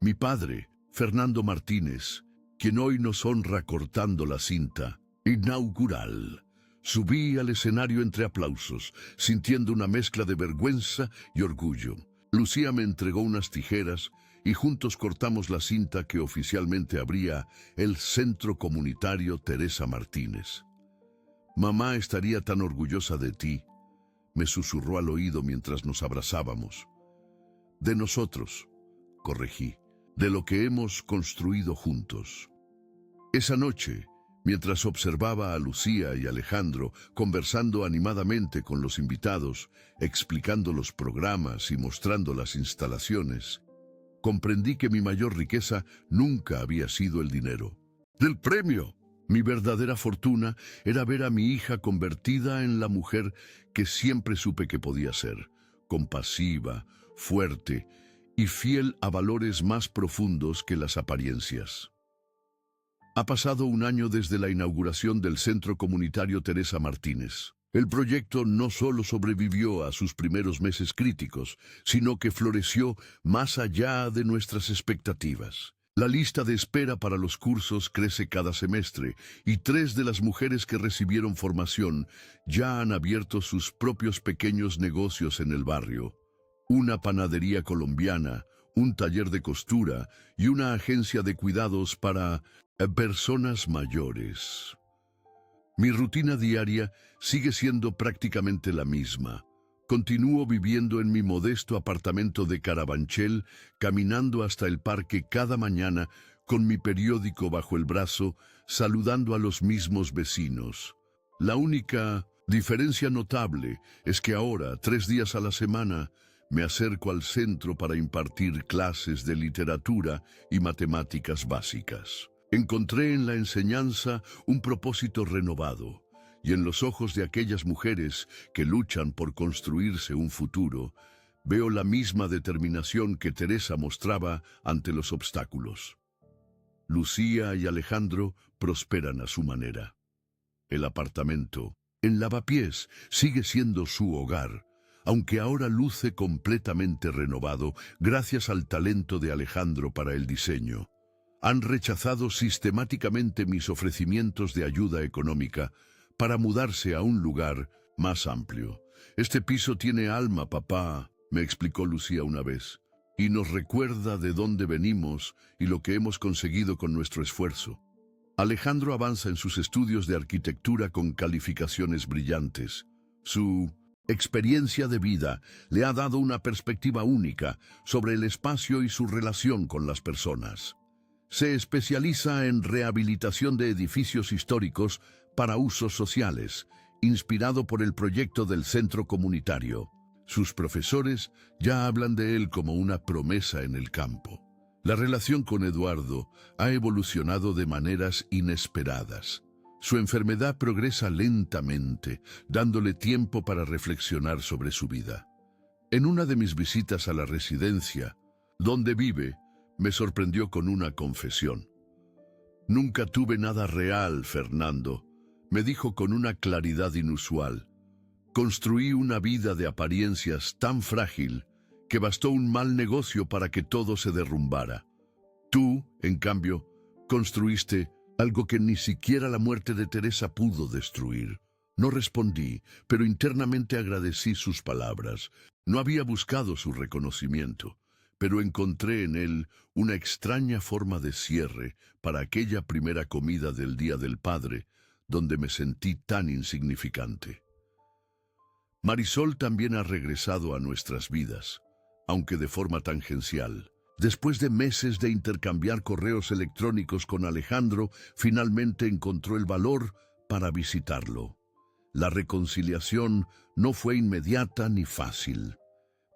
Mi padre, Fernando Martínez, quien hoy nos honra cortando la cinta inaugural. Subí al escenario entre aplausos, sintiendo una mezcla de vergüenza y orgullo. Lucía me entregó unas tijeras y juntos cortamos la cinta que oficialmente abría el Centro Comunitario Teresa Martínez. «Mamá estaría tan orgullosa de ti», me susurró al oído mientras nos abrazábamos. «De nosotros», corregí, «de lo que hemos construido juntos». Esa noche, mientras observaba a Lucía y Alejandro conversando animadamente con los invitados, explicando los programas y mostrando las instalaciones, comprendí que mi mayor riqueza nunca había sido el dinero. ¡Del premio! Mi verdadera fortuna era ver a mi hija convertida en la mujer que siempre supe que podía ser, compasiva, fuerte y fiel a valores más profundos que las apariencias. Ha pasado un año desde la inauguración del Centro Comunitario Teresa Martínez. El proyecto no solo sobrevivió a sus primeros meses críticos, sino que floreció más allá de nuestras expectativas. La lista de espera para los cursos crece cada semestre y 3 de las mujeres que recibieron formación ya han abierto sus propios pequeños negocios en el barrio. Una panadería colombiana, un taller de costura y una agencia de cuidados para personas mayores. Mi rutina diaria sigue siendo prácticamente la misma. Continúo viviendo en mi modesto apartamento de Carabanchel, caminando hasta el parque cada mañana con mi periódico bajo el brazo, saludando a los mismos vecinos. La única diferencia notable es que ahora, 3 días a la semana, me acerco al centro para impartir clases de literatura y matemáticas básicas. Encontré en la enseñanza un propósito renovado, y en los ojos de aquellas mujeres que luchan por construirse un futuro, veo la misma determinación que Teresa mostraba ante los obstáculos. Lucía y Alejandro prosperan a su manera. El apartamento, en Lavapiés, sigue siendo su hogar, aunque ahora luce completamente renovado gracias al talento de Alejandro para el diseño. Han rechazado sistemáticamente mis ofrecimientos de ayuda económica para mudarse a un lugar más amplio. «Este piso tiene alma, papá», me explicó Lucía una vez, «y nos recuerda de dónde venimos y lo que hemos conseguido con nuestro esfuerzo». Alejandro avanza en sus estudios de arquitectura con calificaciones brillantes. Su experiencia de vida le ha dado una perspectiva única sobre el espacio y su relación con las personas. Se especializa en rehabilitación de edificios históricos para usos sociales, inspirado por el proyecto del centro comunitario. Sus profesores ya hablan de él como una promesa en el campo. La relación con Eduardo ha evolucionado de maneras inesperadas. Su enfermedad progresa lentamente, dándole tiempo para reflexionar sobre su vida. En una de mis visitas a la residencia, donde vive, me sorprendió con una confesión. «Nunca tuve nada real, Fernando», me dijo con una claridad inusual. «Construí una vida de apariencias tan frágil que bastó un mal negocio para que todo se derrumbara. Tú, en cambio, construiste algo que ni siquiera la muerte de Teresa pudo destruir». No respondí, pero internamente agradecí sus palabras. No había buscado su reconocimiento, pero encontré en él una extraña forma de cierre para aquella primera comida del Día del Padre, donde me sentí tan insignificante. Marisol también ha regresado a nuestras vidas, aunque de forma tangencial. Después de meses de intercambiar correos electrónicos con Alejandro, finalmente encontró el valor para visitarlo. La reconciliación no fue inmediata ni fácil,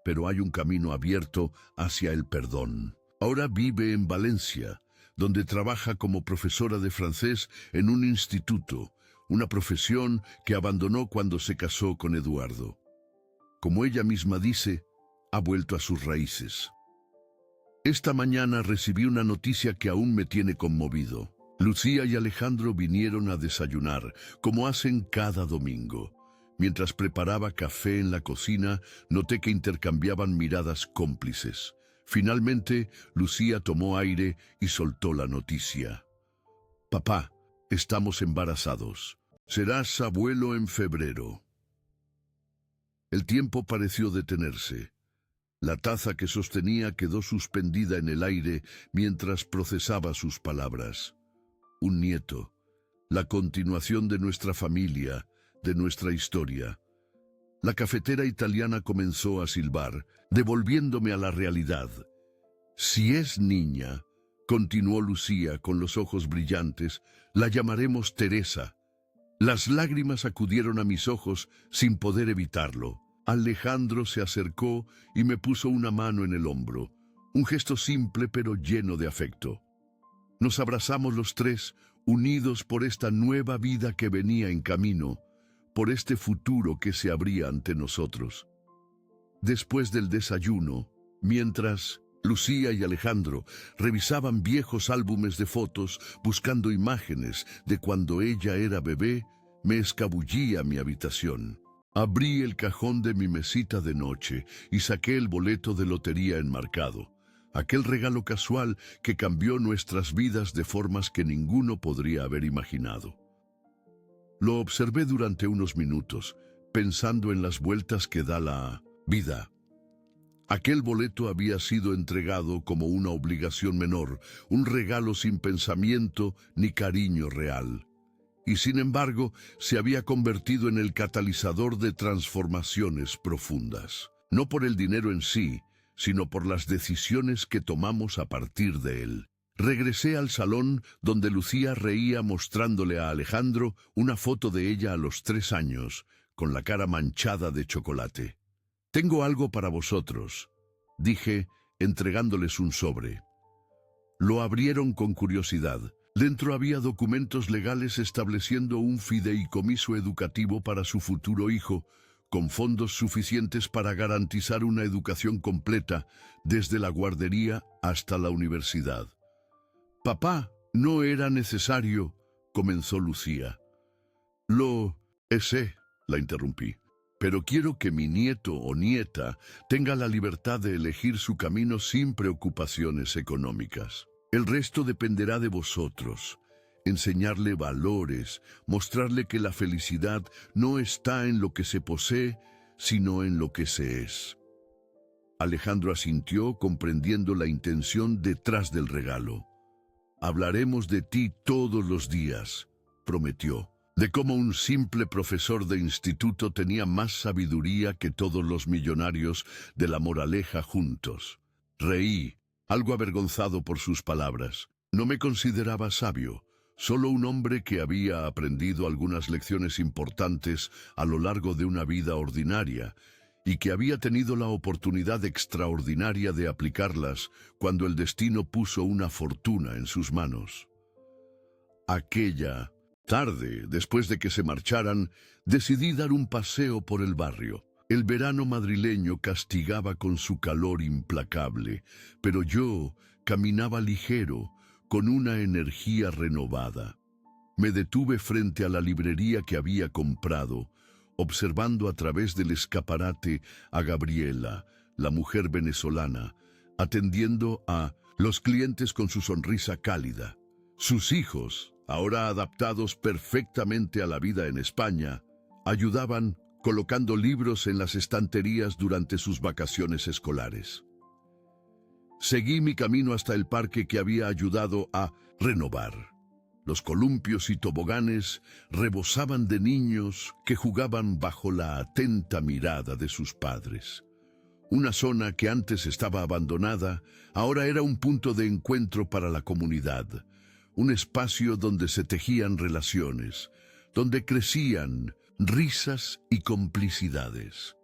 pero hay un camino abierto hacia el perdón. Ahora vive en Valencia, donde trabaja como profesora de francés en un instituto, una profesión que abandonó cuando se casó con Eduardo. Como ella misma dice, ha vuelto a sus raíces. Esta mañana recibí una noticia que aún me tiene conmovido. Lucía y Alejandro vinieron a desayunar, como hacen cada domingo. Mientras preparaba café en la cocina, noté que intercambiaban miradas cómplices. Finalmente, Lucía tomó aire y soltó la noticia. Papá, estamos embarazados. Serás abuelo en febrero. El tiempo pareció detenerse. La taza que sostenía quedó suspendida en el aire mientras procesaba sus palabras. Un nieto, la continuación de nuestra familia, de nuestra historia. La cafetera italiana comenzó a silbar, devolviéndome a la realidad. Si es niña, continuó Lucía con los ojos brillantes, la llamaremos Teresa. Las lágrimas acudieron a mis ojos sin poder evitarlo. Alejandro se acercó y me puso una mano en el hombro, un gesto simple pero lleno de afecto. Nos abrazamos los tres, unidos por esta nueva vida que venía en camino, por este futuro que se abría ante nosotros. Después del desayuno, mientras Lucía y Alejandro revisaban viejos álbumes de fotos buscando imágenes de cuando ella era bebé, me escabullí a mi habitación. Abrí el cajón de mi mesita de noche y saqué el boleto de lotería enmarcado, aquel regalo casual que cambió nuestras vidas de formas que ninguno podría haber imaginado. Lo observé durante unos minutos, pensando en las vueltas que da la vida. Aquel boleto había sido entregado como una obligación menor, un regalo sin pensamiento ni cariño real. Y sin embargo, se había convertido en el catalizador de transformaciones profundas. No por el dinero en sí, sino por las decisiones que tomamos a partir de él. Regresé al salón donde Lucía reía mostrándole a Alejandro una foto de ella a los 3 años, con la cara manchada de chocolate. «Tengo algo para vosotros», dije, entregándoles un sobre. Lo abrieron con curiosidad. Dentro había documentos legales estableciendo un fideicomiso educativo para su futuro hijo, con fondos suficientes para garantizar una educación completa, desde la guardería hasta la universidad. «Papá, no era necesario», comenzó Lucía. «Lo sé», la interrumpí. «Pero quiero que mi nieto o nieta tenga la libertad de elegir su camino sin preocupaciones económicas. El resto dependerá de vosotros. Enseñarle valores, mostrarle que la felicidad no está en lo que se posee, sino en lo que se es». Alejandro asintió, comprendiendo la intención detrás del regalo. «Hablaremos de ti todos los días», prometió, de cómo un simple profesor de instituto tenía más sabiduría que todos los millonarios de La Moraleja juntos. Reí, algo avergonzado por sus palabras. No me consideraba sabio, solo un hombre que había aprendido algunas lecciones importantes a lo largo de una vida ordinaria, y que había tenido la oportunidad extraordinaria de aplicarlas cuando el destino puso una fortuna en sus manos. Aquella tarde, después de que se marcharan, decidí dar un paseo por el barrio. El verano madrileño castigaba con su calor implacable, pero yo caminaba ligero, con una energía renovada. Me detuve frente a la librería que había comprado, observando a través del escaparate a Gabriela, la mujer venezolana, atendiendo a los clientes con su sonrisa cálida. Sus hijos, ahora adaptados perfectamente a la vida en España, ayudaban colocando libros en las estanterías durante sus vacaciones escolares. Seguí mi camino hasta el parque que había ayudado a renovar. Los columpios y toboganes rebosaban de niños que jugaban bajo la atenta mirada de sus padres. Una zona que antes estaba abandonada, ahora era un punto de encuentro para la comunidad, un espacio donde se tejían relaciones, donde crecían risas y complicidades.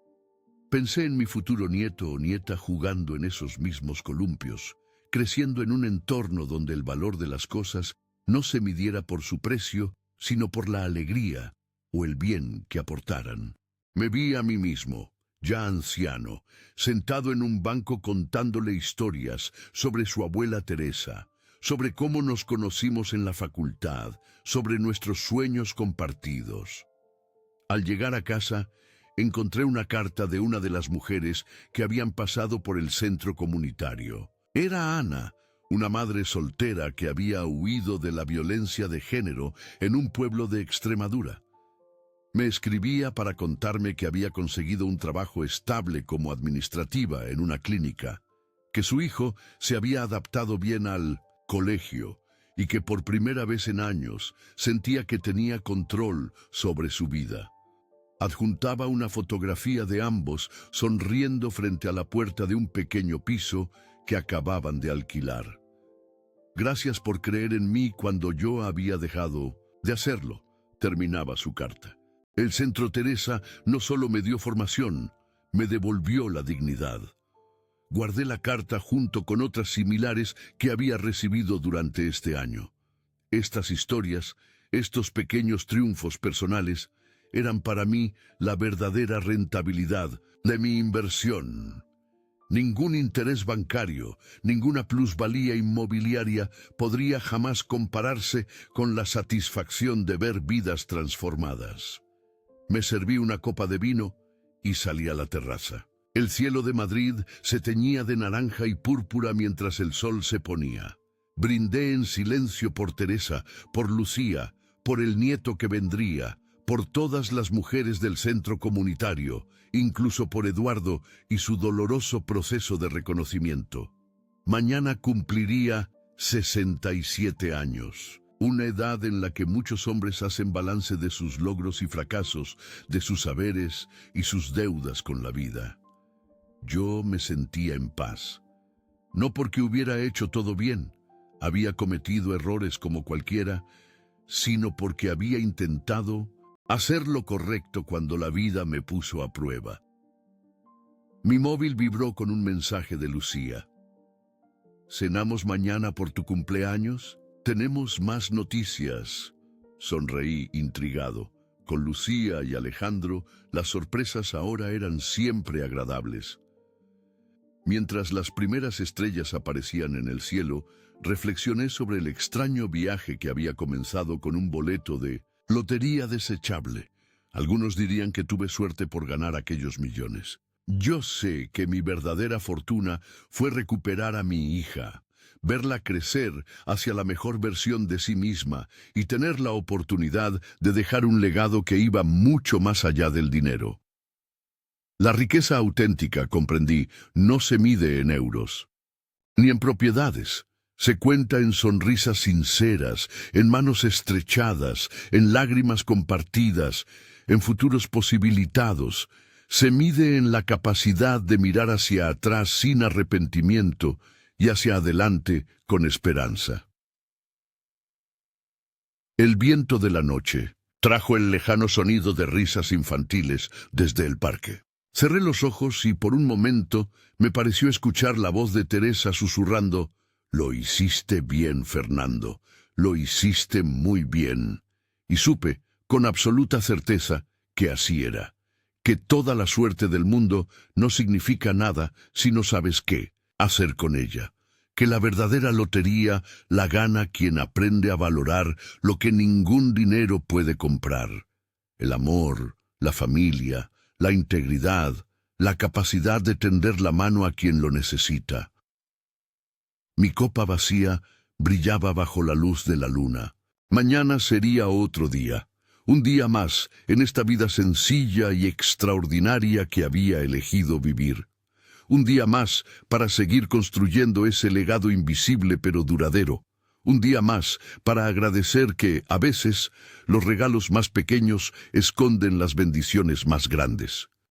Pensé en mi futuro nieto o nieta jugando en esos mismos columpios, creciendo en un entorno donde el valor de las cosas no se midiera por su precio, sino por la alegría o el bien que aportaran. Me vi a mí mismo, ya anciano, sentado en un banco contándole historias sobre su abuela Teresa, sobre cómo nos conocimos en la facultad, sobre nuestros sueños compartidos. Al llegar a casa, encontré una carta de una de las mujeres que habían pasado por el centro comunitario. Era Ana, una madre soltera que había huido de la violencia de género en un pueblo de Extremadura. Me escribía para contarme que había conseguido un trabajo estable como administrativa en una clínica, que su hijo se había adaptado bien al colegio y que por primera vez en años sentía que tenía control sobre su vida. Adjuntaba una fotografía de ambos sonriendo frente a la puerta de un pequeño piso que acababan de alquilar. Gracias por creer en mí cuando yo había dejado de hacerlo, terminaba su carta. El Centro Teresa no solo me dio formación, me devolvió la dignidad. Guardé la carta junto con otras similares que había recibido durante este año. Estas historias, estos pequeños triunfos personales, eran para mí la verdadera rentabilidad de mi inversión. Ningún interés bancario, ninguna plusvalía inmobiliaria podría jamás compararse con la satisfacción de ver vidas transformadas. Me serví una copa de vino y salí a la terraza. El cielo de Madrid se teñía de naranja y púrpura mientras el sol se ponía. Brindé en silencio por Teresa, por Lucía, por el nieto que vendría, por todas las mujeres del centro comunitario, incluso por Eduardo y su doloroso proceso de reconocimiento. Mañana cumpliría 67 años, una edad en la que muchos hombres hacen balance de sus logros y fracasos, de sus saberes y sus deudas con la vida. Yo me sentía en paz, no porque hubiera hecho todo bien, había cometido errores como cualquiera, sino porque había intentado hacer lo correcto cuando la vida me puso a prueba. Mi móvil vibró con un mensaje de Lucía. ¿Cenamos mañana por tu cumpleaños? Tenemos más noticias. Sonreí intrigado. Con Lucía y Alejandro, las sorpresas ahora eran siempre agradables. Mientras las primeras estrellas aparecían en el cielo, reflexioné sobre el extraño viaje que había comenzado con un boleto de lotería desechable. Algunos dirían que tuve suerte por ganar aquellos millones. Yo sé que mi verdadera fortuna fue recuperar a mi hija, verla crecer hacia la mejor versión de sí misma y tener la oportunidad de dejar un legado que iba mucho más allá del dinero. La riqueza auténtica, comprendí, no se mide en euros, ni en propiedades. Se cuenta en sonrisas sinceras, en manos estrechadas, en lágrimas compartidas, en futuros posibilitados. Se mide en la capacidad de mirar hacia atrás sin arrepentimiento y hacia adelante con esperanza. El viento de la noche trajo el lejano sonido de risas infantiles desde el parque. Cerré los ojos y por un momento me pareció escuchar la voz de Teresa susurrando: «Lo hiciste bien, Fernando, lo hiciste muy bien». Y supe, con absoluta certeza, que así era, que toda la suerte del mundo no significa nada si no sabes qué hacer con ella, que la verdadera lotería la gana quien aprende a valorar lo que ningún dinero puede comprar: el amor, la familia, la integridad, la capacidad de tender la mano a quien lo necesita. Mi copa vacía brillaba bajo la luz de la luna. Mañana sería otro día, un día más en esta vida sencilla y extraordinaria que había elegido vivir. Un día más para seguir construyendo ese legado invisible pero duradero. Un día más para agradecer que, a veces, los regalos más pequeños esconden las bendiciones más grandes.